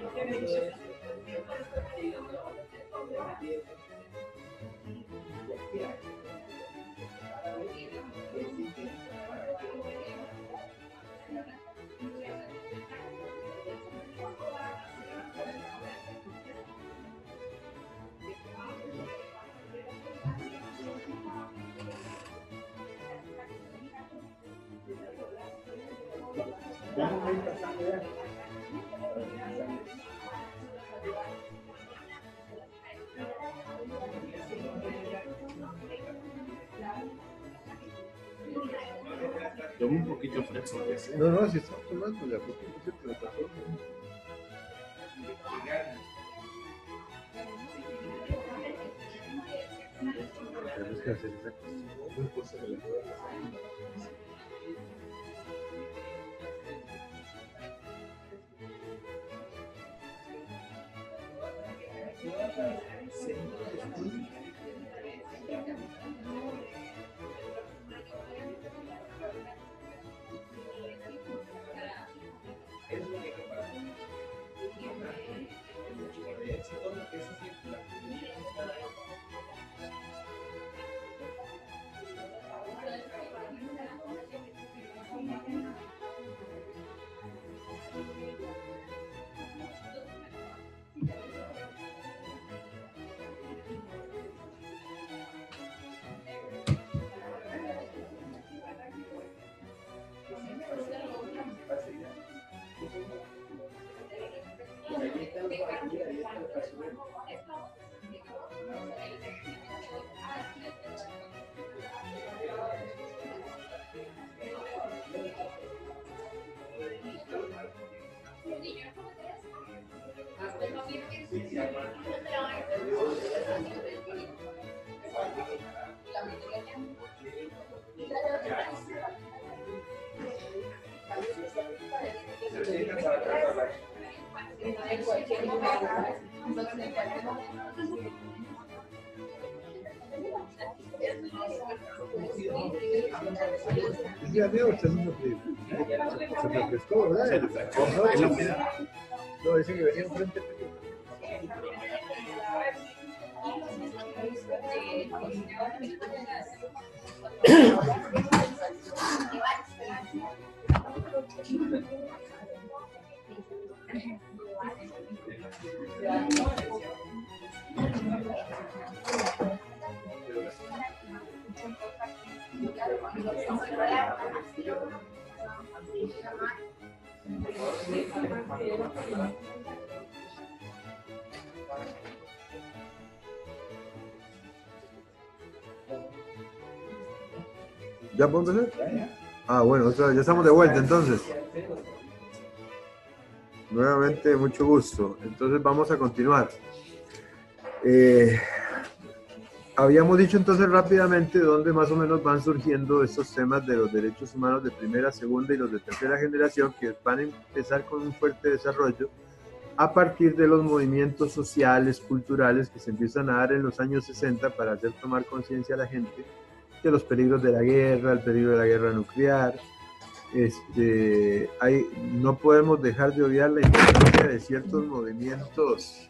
Vamos a ir pasando ya. Toma un poquito fresco. No, si estás tomando, ya porque no se te lo pasó. Tenemos que hacer esa cosa de la El día de hoy se me prestó, ¿verdad? Se le sacó, es la humedad. No, dice que venía enfrente. ¿Ya podemos hacer? Ah, bueno, ya estamos de vuelta entonces. Nuevamente, mucho gusto. Entonces vamos a continuar. Habíamos dicho entonces rápidamente dónde más o menos van surgiendo estos temas de los derechos humanos de primera, segunda y los de tercera generación, que van a empezar con un fuerte desarrollo a partir de los movimientos sociales, culturales que se empiezan a dar en los años 60 para hacer tomar conciencia a la gente de los peligros de la guerra, el peligro de la guerra nuclear. No podemos dejar de obviar la importancia de ciertos movimientos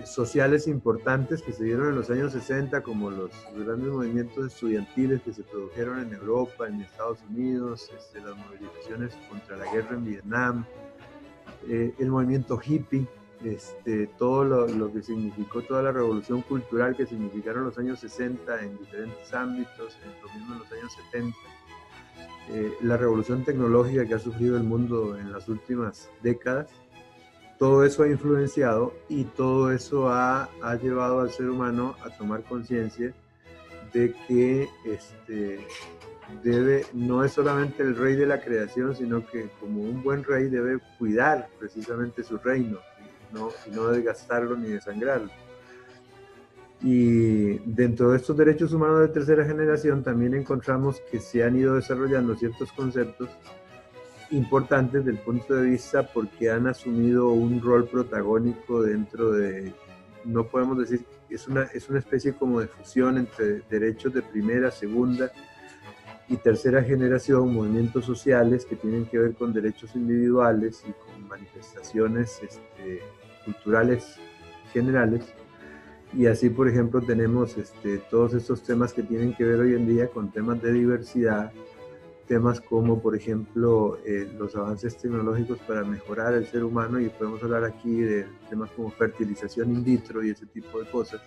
sociales importantes que se dieron en los años 60, como los grandes movimientos estudiantiles que se produjeron en Europa, en Estados Unidos, las movilizaciones contra la guerra en Vietnam, el movimiento hippie, todo lo que significó toda la revolución cultural que significaron los años 60 en diferentes ámbitos, lo mismo en los años 70, la revolución tecnológica que ha sufrido el mundo en las últimas décadas. Todo eso ha influenciado y todo eso ha llevado al ser humano a tomar conciencia de que no es solamente el rey de la creación, sino que como un buen rey debe cuidar precisamente su reino, y no desgastarlo ni desangrarlo. Y dentro de estos derechos humanos de tercera generación también encontramos que se han ido desarrollando ciertos conceptos importantes desde el punto de vista porque han asumido un rol protagónico dentro de, no podemos decir, es una especie como de fusión entre derechos de primera, segunda y tercera generación, movimientos sociales que tienen que ver con derechos individuales y con manifestaciones culturales generales. Y así, por ejemplo, tenemos todos estos temas que tienen que ver hoy en día con temas de diversidad, temas como, por ejemplo, los avances tecnológicos para mejorar el ser humano, y podemos hablar aquí de temas como fertilización in vitro y ese tipo de cosas,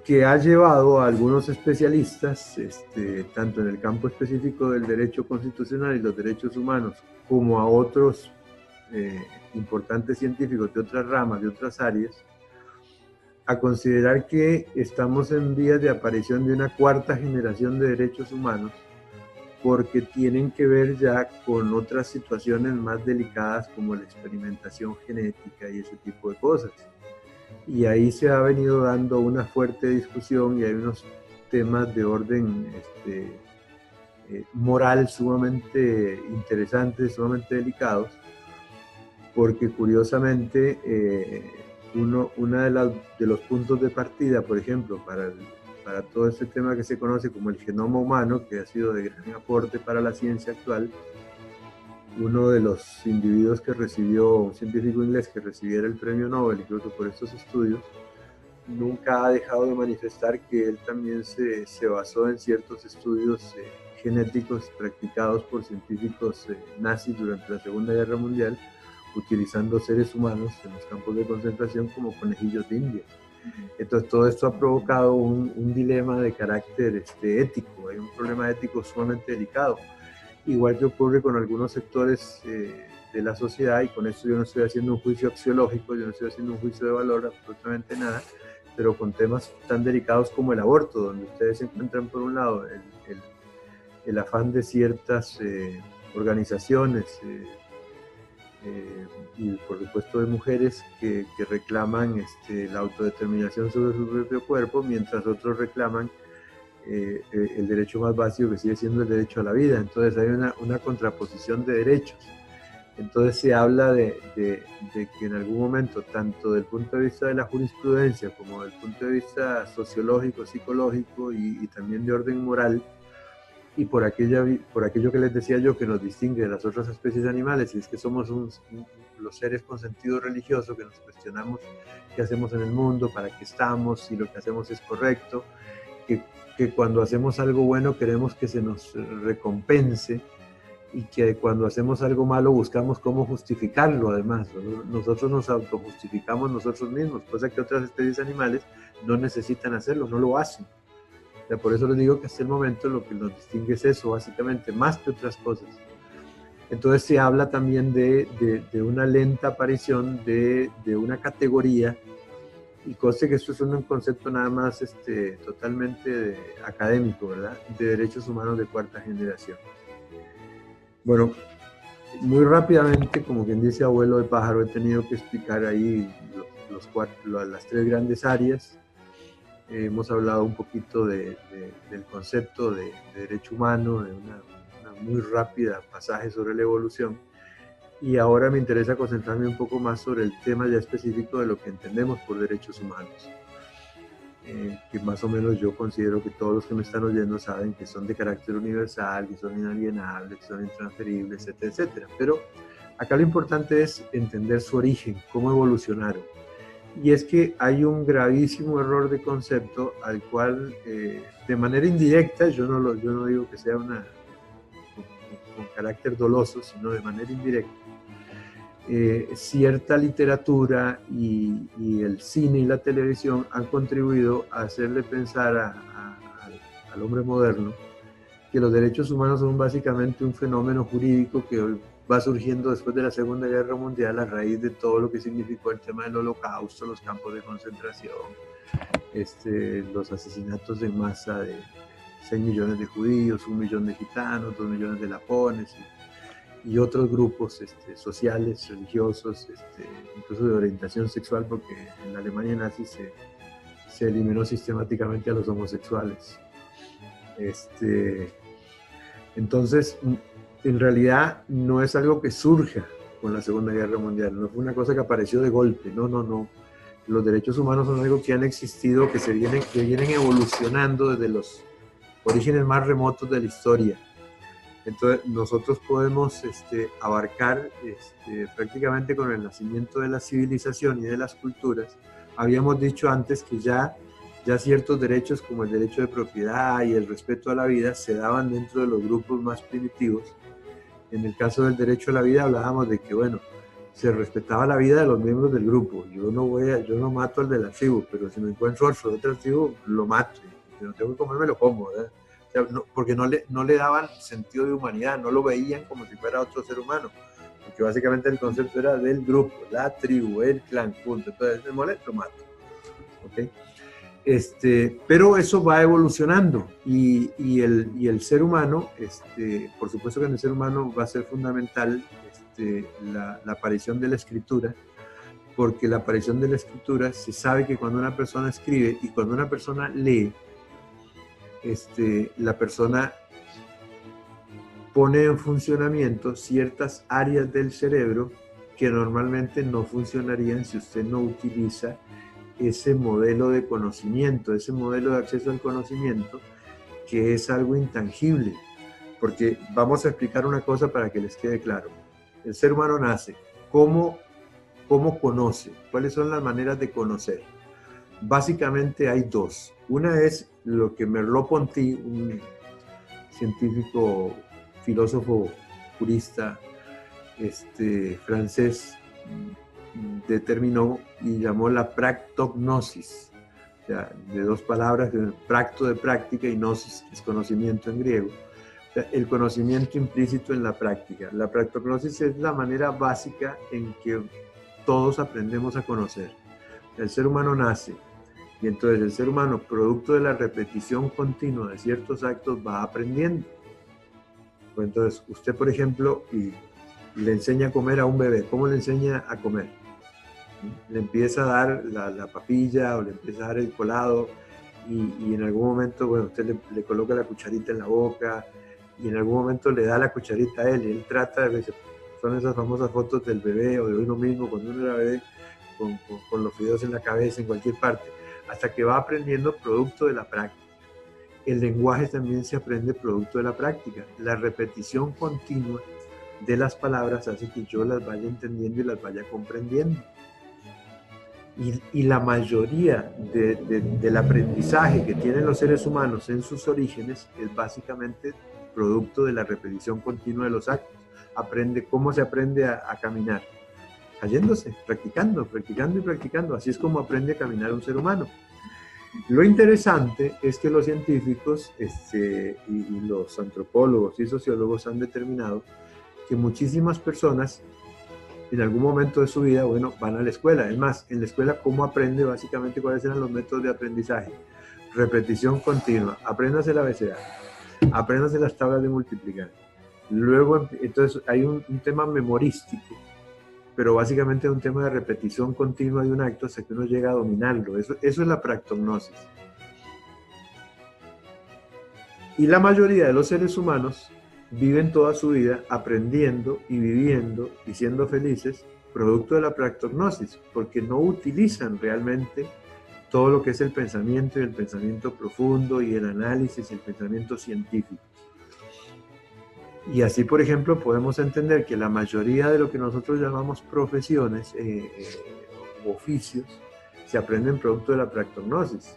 que ha llevado a algunos especialistas, tanto en el campo específico del derecho constitucional y los derechos humanos, como a otros importantes científicos de otras ramas, de otras áreas, a considerar que estamos en vías de aparición de una cuarta generación de derechos humanos, porque tienen que ver ya con otras situaciones más delicadas como la experimentación genética y ese tipo de cosas. Y ahí se ha venido dando una fuerte discusión y hay unos temas de orden moral sumamente interesantes, sumamente delicados, porque curiosamente uno de los puntos de partida, por ejemplo, para todo este tema que se conoce como el genoma humano, que ha sido de gran aporte para la ciencia actual, uno de los individuos que recibió, un científico inglés que recibiera el premio Nobel, incluso por estos estudios, nunca ha dejado de manifestar que él también se basó en ciertos estudios genéticos practicados por científicos nazis durante la Segunda Guerra Mundial, utilizando seres humanos en los campos de concentración como conejillos de India. Entonces todo esto ha provocado un dilema de carácter ético, hay un problema ético sumamente delicado, igual que ocurre con algunos sectores de la sociedad, y con esto yo no estoy haciendo un juicio axiológico, yo no estoy haciendo un juicio de valor, absolutamente nada, pero con temas tan delicados como el aborto, donde ustedes encuentran por un lado el afán de ciertas organizaciones y por supuesto de mujeres que reclaman la autodeterminación sobre su propio cuerpo, mientras otros reclaman el derecho más básico, que sigue siendo el derecho a la vida. Entonces hay una contraposición de derechos. Entonces se habla de que en algún momento, tanto desde el punto de vista de la jurisprudencia como desde el punto de vista sociológico, psicológico y también de orden moral, y por aquello que les decía yo que nos distingue de las otras especies animales, y es que somos los seres con sentido religioso, que nos cuestionamos qué hacemos en el mundo, para qué estamos, si lo que hacemos es correcto, que cuando hacemos algo bueno queremos que se nos recompense, y que cuando hacemos algo malo buscamos cómo justificarlo. Además, nosotros nos autojustificamos nosotros mismos, cosa que otras especies animales no necesitan hacerlo, no lo hacen. O sea, por eso les digo que hasta el momento lo que nos distingue es eso, básicamente, más que otras cosas. Entonces se habla también de una lenta aparición de una categoría, y conste que esto es un concepto nada más totalmente académico, ¿verdad?, de derechos humanos de cuarta generación. Bueno, muy rápidamente, como quien dice abuelo de pájaro, he tenido que explicar ahí las tres grandes áreas. Hemos hablado un poquito del concepto de derecho humano, de una muy rápida pasaje sobre la evolución, y ahora me interesa concentrarme un poco más sobre el tema ya específico de lo que entendemos por derechos humanos. Que más o menos yo considero que todos los que me están oyendo saben que son de carácter universal, que son inalienables, que son intransferibles, etcétera, etcétera. Pero acá lo importante es entender su origen, cómo evolucionaron. Y es que hay un gravísimo error de concepto al cual, de manera indirecta, yo no digo que sea con carácter doloso, sino de manera indirecta, cierta literatura y el cine y la televisión han contribuido a hacerle pensar al hombre moderno que los derechos humanos son básicamente un fenómeno jurídico que va surgiendo después de la Segunda Guerra Mundial a raíz de todo lo que significó el tema del Holocausto, los campos de concentración, los asesinatos en masa de 6 millones de judíos, 1 millón de gitanos, 2 millones de lapones y otros grupos sociales, religiosos, incluso de orientación sexual, porque en la Alemania nazi se eliminó sistemáticamente a los homosexuales. Entonces, en realidad no es algo que surja con la Segunda Guerra Mundial, no fue una cosa que apareció de golpe, no. Los derechos humanos son algo que han existido, que vienen evolucionando desde los orígenes más remotos de la historia. Entonces nosotros podemos abarcar prácticamente con el nacimiento de la civilización y de las culturas. Habíamos dicho antes que ya ciertos derechos como el derecho de propiedad y el respeto a la vida se daban dentro de los grupos más primitivos. En el caso del derecho a la vida hablábamos de que, bueno, se respetaba la vida de los miembros del grupo. Yo no mato al de la tribu, pero si me encuentro al de otra tribu, lo mato. Si no tengo que comer, me lo como, ¿verdad? O sea, porque no le daban sentido de humanidad, no lo veían como si fuera otro ser humano, porque básicamente el concepto era del grupo, la tribu, el clan, punto. Entonces, me molesta, lo mato. ¿Okay? Pero eso va evolucionando y el ser humano, por supuesto que en el ser humano va a ser fundamental la aparición de la escritura, porque la aparición de la escritura se sabe que cuando una persona escribe y cuando una persona lee, la persona pone en funcionamiento ciertas áreas del cerebro que normalmente no funcionarían si usted no utiliza ese modelo de conocimiento, ese modelo de acceso al conocimiento, que es algo intangible. Porque vamos a explicar una cosa para que les quede claro. El ser humano nace. ¿Cómo conoce? ¿Cuáles son las maneras de conocer? Básicamente hay dos. Una es lo que Merleau-Ponty, un científico, filósofo, jurista francés, determinó y llamó la practognosis, o sea, de dos palabras, practo de práctica y gnosis, que es conocimiento en griego. O sea, el conocimiento implícito en la práctica. La practognosis es la manera básica en que todos aprendemos a conocer. El ser humano nace y entonces el ser humano, producto de la repetición continua de ciertos actos, va aprendiendo. Pues entonces usted, por ejemplo, le enseña a comer a un bebé. ¿Cómo le enseña a comer? Le empieza a dar la papilla o le empieza a dar el colado y en algún momento, bueno, usted le coloca la cucharita en la boca y en algún momento le da la cucharita a él y él trata de... Son esas famosas fotos del bebé o de uno mismo cuando uno era bebé con los fideos en la cabeza, en cualquier parte, hasta que va aprendiendo producto de la práctica. El lenguaje también se aprende producto de la práctica. La repetición continua de las palabras hace que yo las vaya entendiendo y las vaya comprendiendo. Y la mayoría del aprendizaje que tienen los seres humanos en sus orígenes es básicamente producto de la repetición continua de los actos. ¿Cómo se aprende a caminar? Cayéndose, practicando y practicando. Así es como aprende a caminar un ser humano. Lo interesante es que los científicos y los antropólogos y sociólogos han determinado que muchísimas personas en algún momento de su vida, bueno, van a la escuela. Es más, en la escuela, ¿cómo aprende? Básicamente, ¿cuáles eran los métodos de aprendizaje? Repetición continua. Apréndase el abecedario. Apréndase las tablas de multiplicar. Luego, entonces, hay un tema memorístico, pero básicamente es un tema de repetición continua de un acto hasta que uno llega a dominarlo. Eso es la practognosis. Y la mayoría de los seres humanos viven toda su vida aprendiendo y viviendo y siendo felices producto de la practognosis, porque no utilizan realmente todo lo que es el pensamiento y el pensamiento profundo y el análisis y el pensamiento científico. Y así, por ejemplo, podemos entender que la mayoría de lo que nosotros llamamos profesiones o oficios se aprenden producto de la practognosis.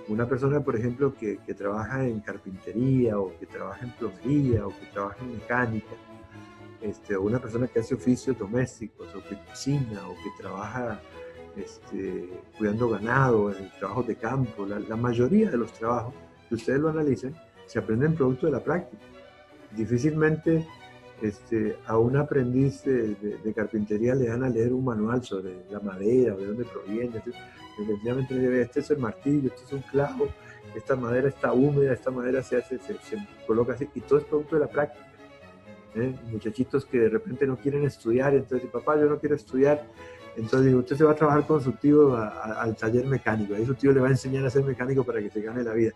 Una persona, por ejemplo, que trabaja en carpintería o que trabaja en plomería o que trabaja en mecánica, o una persona que hace oficios domésticos o que cocina o que trabaja cuidando ganado, en trabajos de campo, la mayoría de los trabajos, que ustedes lo analicen, se aprenden producto de la práctica. Difícilmente a un aprendiz de carpintería le dan a leer un manual sobre la madera o de dónde proviene. Sencillamente le debe, este es el martillo, este es un clavo, esta madera está húmeda, esta madera se coloca así, y todo es producto de la práctica. Muchachitos que de repente no quieren estudiar, entonces papá, yo no quiero estudiar, entonces usted se va a trabajar con su tío al taller mecánico, ahí su tío le va a enseñar a ser mecánico para que se gane la vida.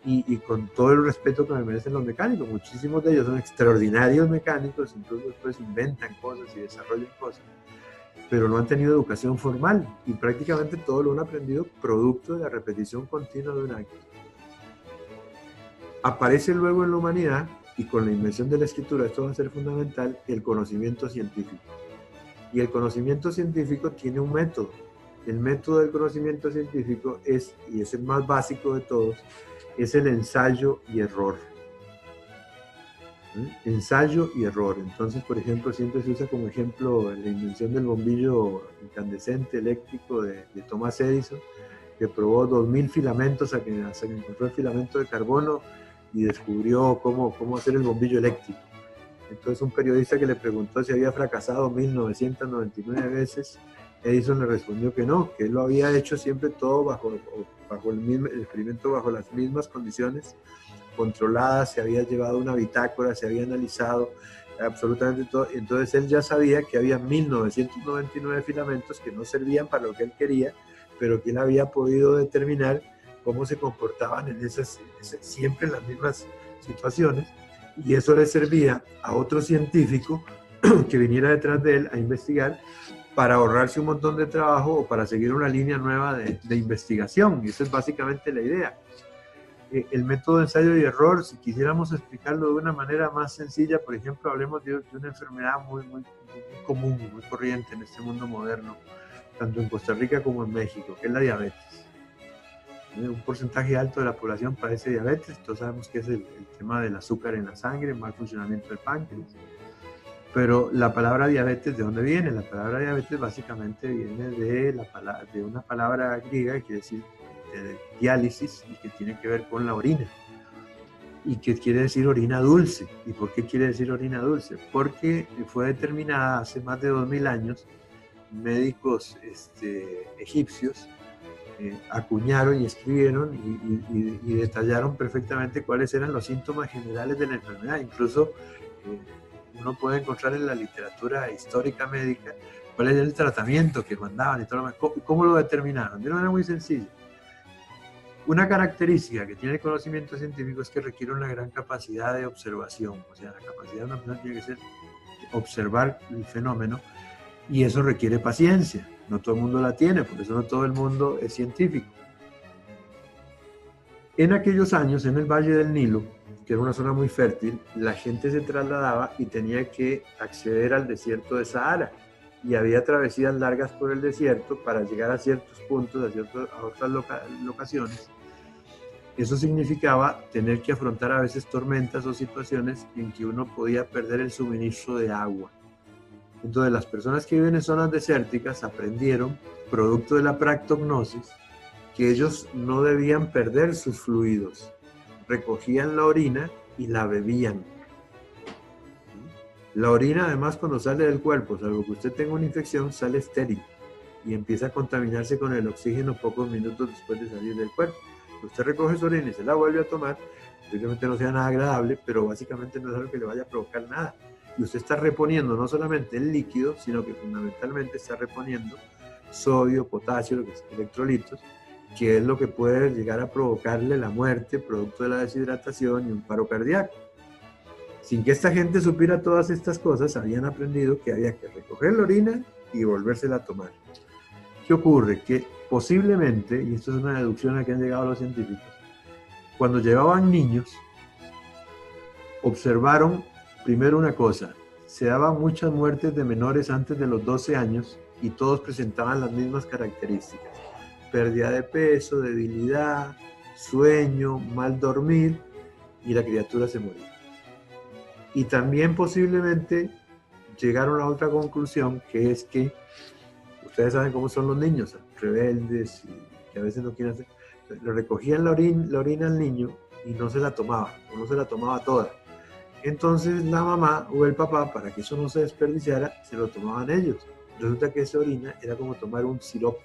Y con todo el respeto que me merecen los mecánicos, muchísimos de ellos son extraordinarios mecánicos, incluso después inventan cosas y desarrollan cosas, pero no han tenido educación formal y prácticamente todo lo han aprendido producto de la repetición continua de un acto. Aparece luego en la humanidad, y con la invención de la escritura esto va a ser fundamental, el conocimiento científico. Y el conocimiento científico tiene un método. El método del conocimiento científico es, y es el más básico de todos, es el ensayo y error. Ensayo y error. Entonces, por ejemplo, siempre se usa como ejemplo la invención del bombillo incandescente eléctrico de Thomas Edison, que probó 2000 filamentos hasta que encontró el filamento de carbono y descubrió cómo hacer el bombillo eléctrico. Entonces, un periodista que le preguntó si había fracasado 1999 veces, Edison le respondió que no, que él lo había hecho siempre todo bajo el experimento, bajo las mismas condiciones controladas, se había llevado una bitácora, se había analizado absolutamente todo. Entonces él ya sabía que había 1999 filamentos que no servían para lo que él quería, pero que él había podido determinar cómo se comportaban siempre en las mismas situaciones, y eso le servía a otro científico que viniera detrás de él a investigar para ahorrarse un montón de trabajo o para seguir una línea nueva de investigación. Y esa es básicamente la idea. El método de ensayo y error, si quisiéramos explicarlo de una manera más sencilla, por ejemplo, hablemos de una enfermedad muy común, muy corriente en este mundo moderno, tanto en Costa Rica como en México, que es la diabetes. Un porcentaje alto de la población padece diabetes. Todos sabemos que es el tema del azúcar en la sangre, mal funcionamiento del páncreas. Pero la palabra diabetes, ¿de dónde viene? La palabra diabetes básicamente viene de una palabra griega que quiere decir diálisis y que tiene que ver con la orina. Y que quiere decir orina dulce. ¿Y por qué quiere decir orina dulce? Porque fue determinada hace más de 2000 años, médicos egipcios acuñaron y escribieron y detallaron perfectamente cuáles eran los síntomas generales de la enfermedad. Incluso uno puede encontrar en la literatura histórica médica cuál era el tratamiento que mandaban y todo lo demás. ¿Cómo lo determinaron? De una manera muy sencilla. Una característica que tiene el conocimiento científico es que requiere una gran capacidad de observación. O sea, la capacidad de una persona tiene que ser observar el fenómeno, y eso requiere paciencia. No todo el mundo la tiene, por eso no todo el mundo es científico. En aquellos años, en el Valle del Nilo, que era una zona muy fértil, la gente se trasladaba y tenía que acceder al desierto de Sahara. Y había travesías largas por el desierto para llegar a ciertos puntos, a otras locaciones. Eso significaba tener que afrontar a veces tormentas o situaciones en que uno podía perder el suministro de agua. Entonces, las personas que viven en zonas desérticas aprendieron, producto de la practognosis, que ellos no debían perder sus fluidos. Recogían la orina y la bebían. La orina, además, cuando sale del cuerpo, salvo que usted tenga una infección, sale estéril y empieza a contaminarse con el oxígeno pocos minutos después de salir del cuerpo. Usted recoge su orina y se la vuelve a tomar, posiblemente no sea nada agradable, pero básicamente no es algo que le vaya a provocar nada. Y usted está reponiendo no solamente el líquido, sino que fundamentalmente está reponiendo sodio, potasio, lo que es electrolitos, que es lo que puede llegar a provocarle la muerte producto de la deshidratación y un paro cardíaco. Sin que esta gente supiera todas estas cosas, habían aprendido que había que recoger la orina y volvérsela a tomar. ¿Qué ocurre? Que posiblemente, y esto es una deducción a que han llegado los científicos, cuando llevaban niños, observaron primero una cosa: se daban muchas muertes de menores antes de los 12 años y todos presentaban las mismas características: pérdida de peso, debilidad, sueño, mal dormir, y la criatura se moría. Y también posiblemente llegaron a otra conclusión, que es que ustedes saben cómo son los niños, rebeldes, y que a veces no quieren hacer. Le recogían la orina al niño y no se la tomaba, o no se la tomaba toda. Entonces la mamá o el papá, para que eso no se desperdiciara, se lo tomaban ellos. Resulta que esa orina era como tomar un sirope,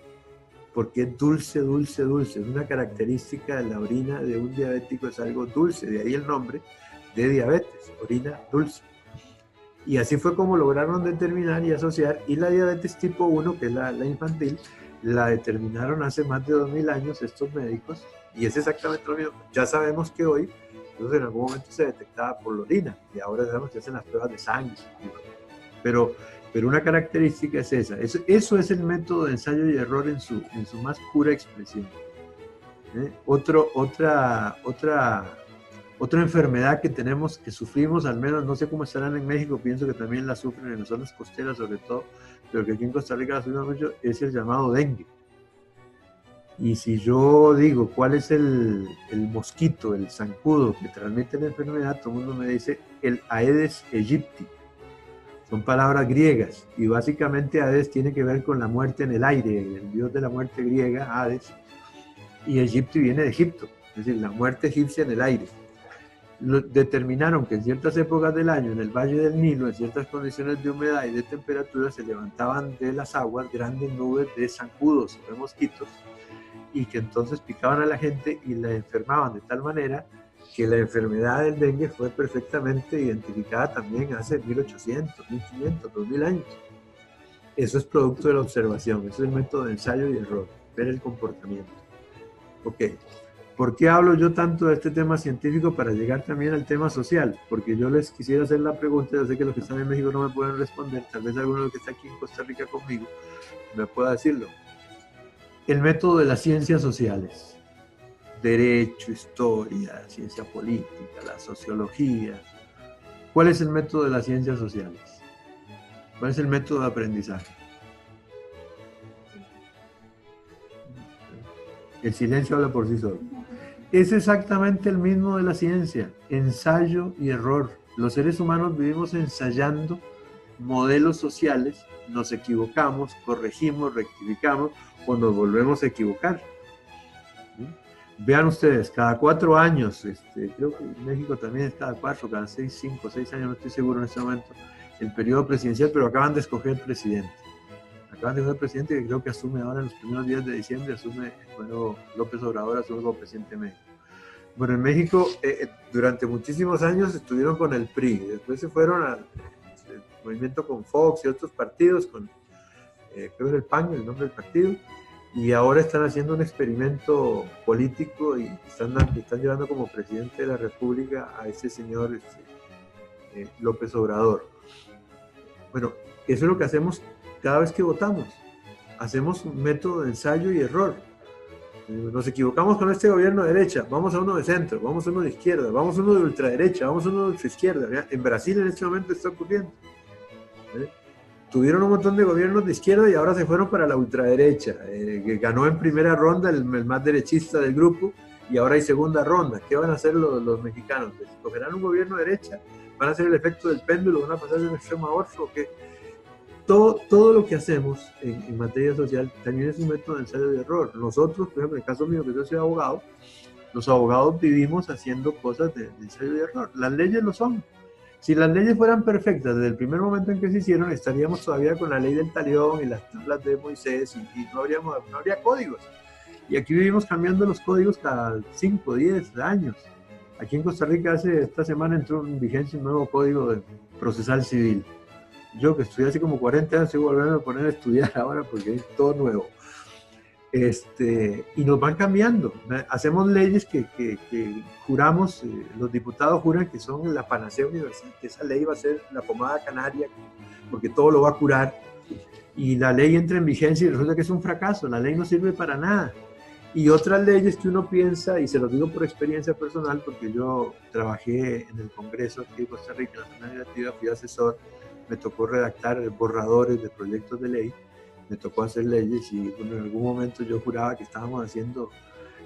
porque es dulce, dulce, dulce. Es una característica de la orina de un diabético, es algo dulce, de ahí el nombre de diabetes, orina dulce. Y así fue como lograron determinar y asociar, y la diabetes tipo 1, que es la infantil, la determinaron hace más de 2000 años estos médicos, y es exactamente lo mismo. Ya sabemos que hoy, entonces en algún momento se detectaba por la orina, y ahora sabemos que hacen las pruebas de sangre. Pero una característica es esa. Eso es el método de ensayo y error en su más pura expresión. Otra enfermedad que tenemos, que sufrimos, al menos, no sé cómo estarán en México, pienso que también la sufren en las zonas costeras sobre todo, pero que aquí en Costa Rica la sufrimos mucho, es el llamado dengue. Y si yo digo cuál es el mosquito, el zancudo que transmite la enfermedad, todo el mundo me dice el Aedes aegypti. Son palabras griegas, y básicamente Hades tiene que ver con la muerte en el aire, el dios de la muerte griega, Hades, y Egipto viene de Egipto, es decir, la muerte egipcia en el aire. Determinaron que en ciertas épocas del año, en el Valle del Nilo, en ciertas condiciones de humedad y de temperatura, se levantaban de las aguas grandes nubes de zancudos, de mosquitos, y que entonces picaban a la gente y la enfermaban de tal manera que la enfermedad del dengue fue perfectamente identificada también hace 1800, 1500, 2000 años. Eso es producto de la observación, eso es el método de ensayo y error, ver el comportamiento. Ok, ¿por qué hablo yo tanto de este tema científico para llegar también al tema social? Porque yo les quisiera hacer la pregunta, yo sé que los que están en México no me pueden responder, tal vez alguno de los que está aquí en Costa Rica conmigo me pueda decirlo. El método de las ciencias sociales. Derecho, historia, ciencia política, la sociología. ¿Cuál es el método de las ciencias sociales? ¿Cuál es el método de aprendizaje? El silencio habla por sí solo. Es exactamente el mismo de la ciencia, ensayo y error. Los seres humanos vivimos ensayando modelos sociales, nos equivocamos, corregimos, rectificamos o nos volvemos a equivocar. Vean ustedes, cada 4 años, creo que en México también es cada 4, cada 6, 5, 6 años, no estoy seguro en este momento, el periodo presidencial, pero acaban de escoger presidente. Acaban de escoger presidente que creo que asume ahora en los primeros días de diciembre, López Obrador asume como presidente de México. Bueno, en México durante muchísimos años estuvieron con el PRI, después se fueron al movimiento con Fox y otros partidos, creo que era el PAN, el nombre del partido, y ahora están haciendo un experimento político y están llevando como presidente de la República a ese señor López Obrador. Bueno, eso es lo que hacemos cada vez que votamos. Hacemos un método de ensayo y error. Nos equivocamos con este gobierno de derecha, vamos a uno de centro, vamos a uno de izquierda, vamos a uno de ultraderecha, vamos a uno de ultraizquierda. En Brasil en este momento está ocurriendo. Tuvieron un montón de gobiernos de izquierda y ahora se fueron para la ultraderecha. Ganó en primera ronda el más derechista del grupo y ahora hay segunda ronda. ¿Qué van a hacer los mexicanos? ¿Escogerán un gobierno de derecha? ¿Van a hacer el efecto del péndulo? ¿Van a pasar de un extremo a otro? ¿Qué? Todo lo que hacemos en materia social también es un método de ensayo y error. Nosotros, por ejemplo, en el caso mío, que yo soy abogado, los abogados vivimos haciendo cosas de ensayo y error. Las leyes lo son. Si las leyes fueran perfectas desde el primer momento en que se hicieron, estaríamos todavía con la ley del talión y las tablas de Moisés y no habría códigos. Y aquí vivimos cambiando los códigos cada 5, 10 años. Aquí en Costa Rica esta semana entró en vigencia un nuevo código procesal civil. Yo que estudié hace como 40 años, estoy volviendo a poner a estudiar ahora porque es todo nuevo. Y nos van cambiando. Hacemos leyes que juramos, los diputados juran que son la panacea universal, que esa ley va a ser la pomada canaria, porque todo lo va a curar. Y la ley entra en vigencia y resulta que es un fracaso, la ley no sirve para nada. Y otras leyes que uno piensa, y se lo digo por experiencia personal, porque yo trabajé en el Congreso aquí de Costa Rica, en la Asamblea Legislativa, fui asesor, me tocó redactar borradores de proyectos de ley, me tocó hacer leyes y bueno, en algún momento yo juraba que estábamos haciendo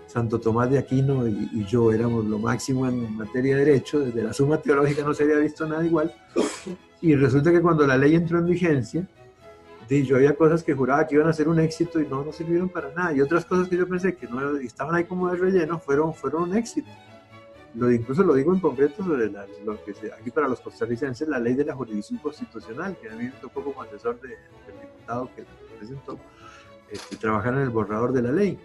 Santo Tomás de Aquino y yo éramos lo máximo en materia de derecho, desde la Suma Teológica no se había visto nada igual, y resulta que cuando la ley entró en vigencia, yo había cosas que juraba que iban a ser un éxito y no sirvieron para nada, y otras cosas que yo pensé que no estaban ahí como de relleno fueron un éxito. Incluso lo digo en concreto sobre lo que aquí para los costarricenses, la ley de la jurisdicción constitucional, que a mí me tocó como asesor del diputado que presentó, trabajar en el borrador de la ley.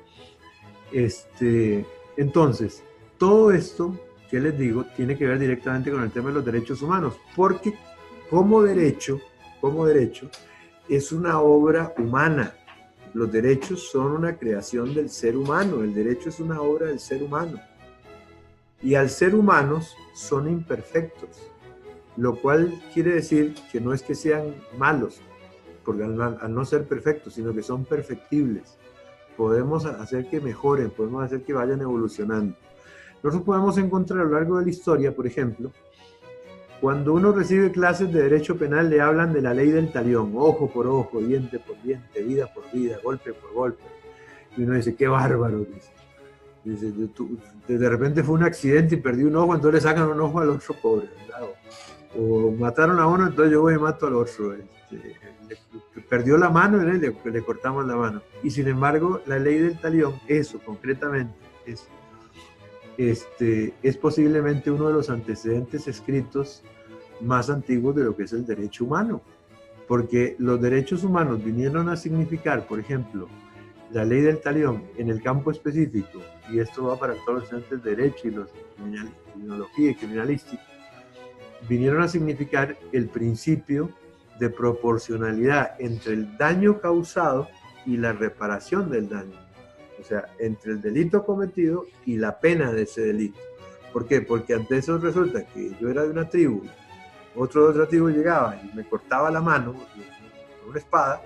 Entonces, todo esto, que les digo, tiene que ver directamente con el tema de los derechos humanos, porque como derecho, es una obra humana. Los derechos son una creación del ser humano, el derecho es una obra del ser humano. Y al ser humanos son imperfectos, lo cual quiere decir que no es que sean malos, porque al no ser perfectos, sino que son perfectibles. Podemos hacer que mejoren, podemos hacer que vayan evolucionando. Nosotros podemos encontrar a lo largo de la historia, por ejemplo, cuando uno recibe clases de derecho penal, le hablan de la ley del talión, ojo por ojo, diente por diente, vida por vida, golpe por golpe. Y uno dice, qué bárbaro, dice. De repente fue un accidente y perdí un ojo, entonces le sacan un ojo al otro pobre, ¿verdad? O mataron a uno, entonces yo voy y mato al otro. Perdió la mano, le cortamos la mano. Y sin embargo, la ley del talión, eso concretamente, es posiblemente uno de los antecedentes escritos más antiguos de lo que es el derecho humano. Porque los derechos humanos vinieron a significar, por ejemplo, la ley del talión en el campo específico, y esto va para todos los estudiantes de derecho y los de criminología y criminalística, vinieron a significar el principio de proporcionalidad entre el daño causado y la reparación del daño. O sea, entre el delito cometido y la pena de ese delito. ¿Por qué? Porque ante eso resulta que yo era de una tribu, otro de otra tribu llegaba y me cortaba la mano con una espada.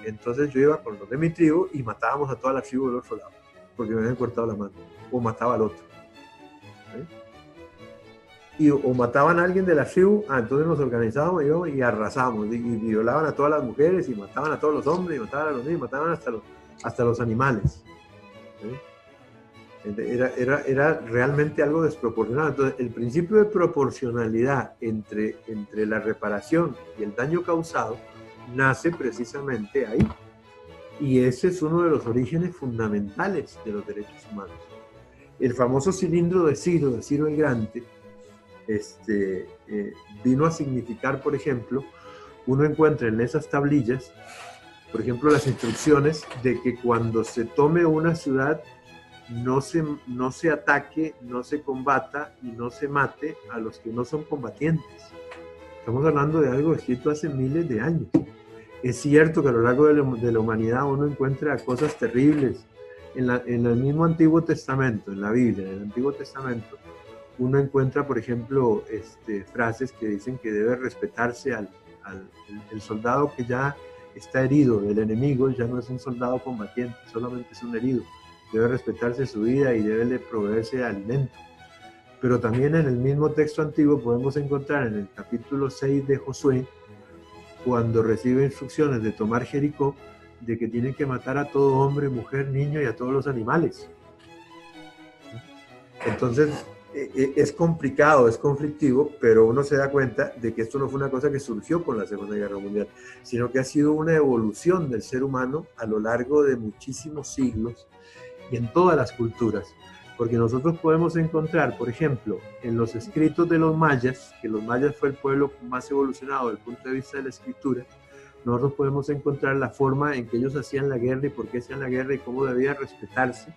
Entonces yo iba con los de mi tribu y matábamos a toda la tribu del otro lado, porque me habían cortado la mano, o mataba al otro. O mataban a alguien de la tribu, entonces nos organizábamos y arrasamos, y violaban a todas las mujeres, y mataban a todos los hombres, y mataban a los niños, mataban hasta los animales. Era realmente algo desproporcionado. Entonces el principio de proporcionalidad entre la reparación y el daño causado nace precisamente ahí, y ese es uno de los orígenes fundamentales de los derechos humanos. El famoso cilindro de Ciro el Grande, vino a significar, por ejemplo, uno encuentra en esas tablillas, por ejemplo, las instrucciones de que cuando se tome una ciudad no se ataque, no se combata y no se mate a los que no son combatientes. Estamos hablando de algo escrito hace miles de años. Es cierto que a lo largo de la humanidad uno encuentra cosas terribles. En el mismo Antiguo Testamento, en la Biblia, en el Antiguo Testamento, uno encuentra, por ejemplo, frases que dicen que debe respetarse el soldado que ya está herido del enemigo, ya no es un soldado combatiente, solamente es un herido. Debe respetarse su vida y debe proveerse alimento. Pero también en el mismo texto antiguo podemos encontrar en el capítulo 6 de Josué, cuando recibe instrucciones de tomar Jericó, de que tienen que matar a todo hombre, mujer, niño y a todos los animales. Entonces, es complicado, es conflictivo, pero uno se da cuenta de que esto no fue una cosa que surgió con la Segunda Guerra Mundial, sino que ha sido una evolución del ser humano a lo largo de muchísimos siglos y en todas las culturas. Porque nosotros podemos encontrar, por ejemplo, en los escritos de los mayas, que los mayas fue el pueblo más evolucionado desde el punto de vista de la escritura, nosotros podemos encontrar la forma en que ellos hacían la guerra y por qué hacían la guerra y cómo debía respetarse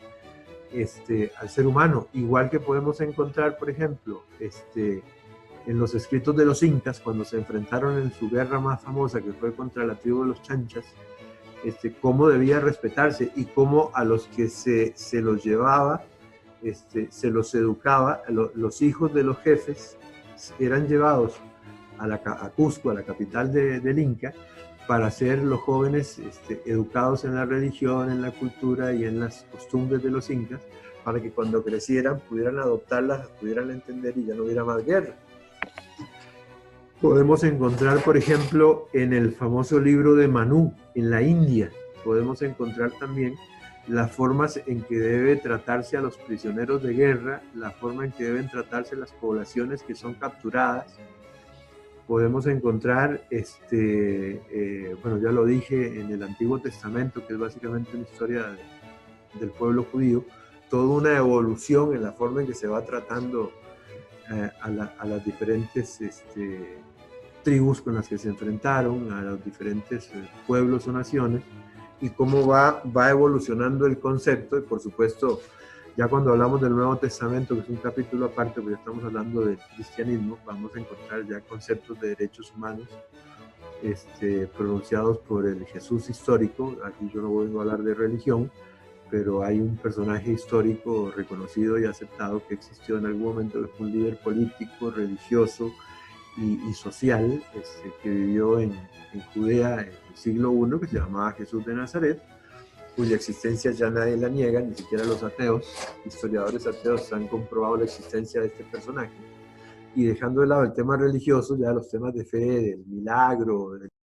al ser humano. Igual que podemos encontrar, por ejemplo, en los escritos de los incas, cuando se enfrentaron en su guerra más famosa, que fue contra la tribu de los Chanchas, cómo debía respetarse y cómo a los que se los llevaba, se los educaba, los hijos de los jefes eran llevados a Cusco, a la capital del Inca, para ser los jóvenes educados en la religión, en la cultura y en las costumbres de los incas, para que cuando crecieran pudieran adoptarlas, las pudieran entender y ya no hubiera más guerra. Podemos encontrar, por ejemplo, en el famoso libro de Manú, en la India, podemos encontrar también las formas en que debe tratarse a los prisioneros de guerra, la forma en que deben tratarse las poblaciones que son capturadas. Podemos encontrar, bueno, ya lo dije, en el Antiguo Testamento, que es básicamente una historia del pueblo judío, toda una evolución en la forma en que se va tratando a las diferentes tribus con las que se enfrentaron, a los diferentes pueblos o naciones, y cómo va evolucionando el concepto. Y por supuesto, ya cuando hablamos del Nuevo Testamento, que es un capítulo aparte, porque estamos hablando del cristianismo, vamos a encontrar ya conceptos de derechos humanos pronunciados por el Jesús histórico. Aquí yo no vengo a hablar de religión, pero hay un personaje histórico reconocido y aceptado que existió en algún momento, que fue un líder político, religioso y social, que vivió en Judea en el siglo I, que se llamaba Jesús de Nazaret, cuya existencia ya nadie la niega, ni siquiera los ateos. Historiadores ateos han comprobado la existencia de este personaje. Y dejando de lado el tema religioso, ya los temas de fe, del milagro, del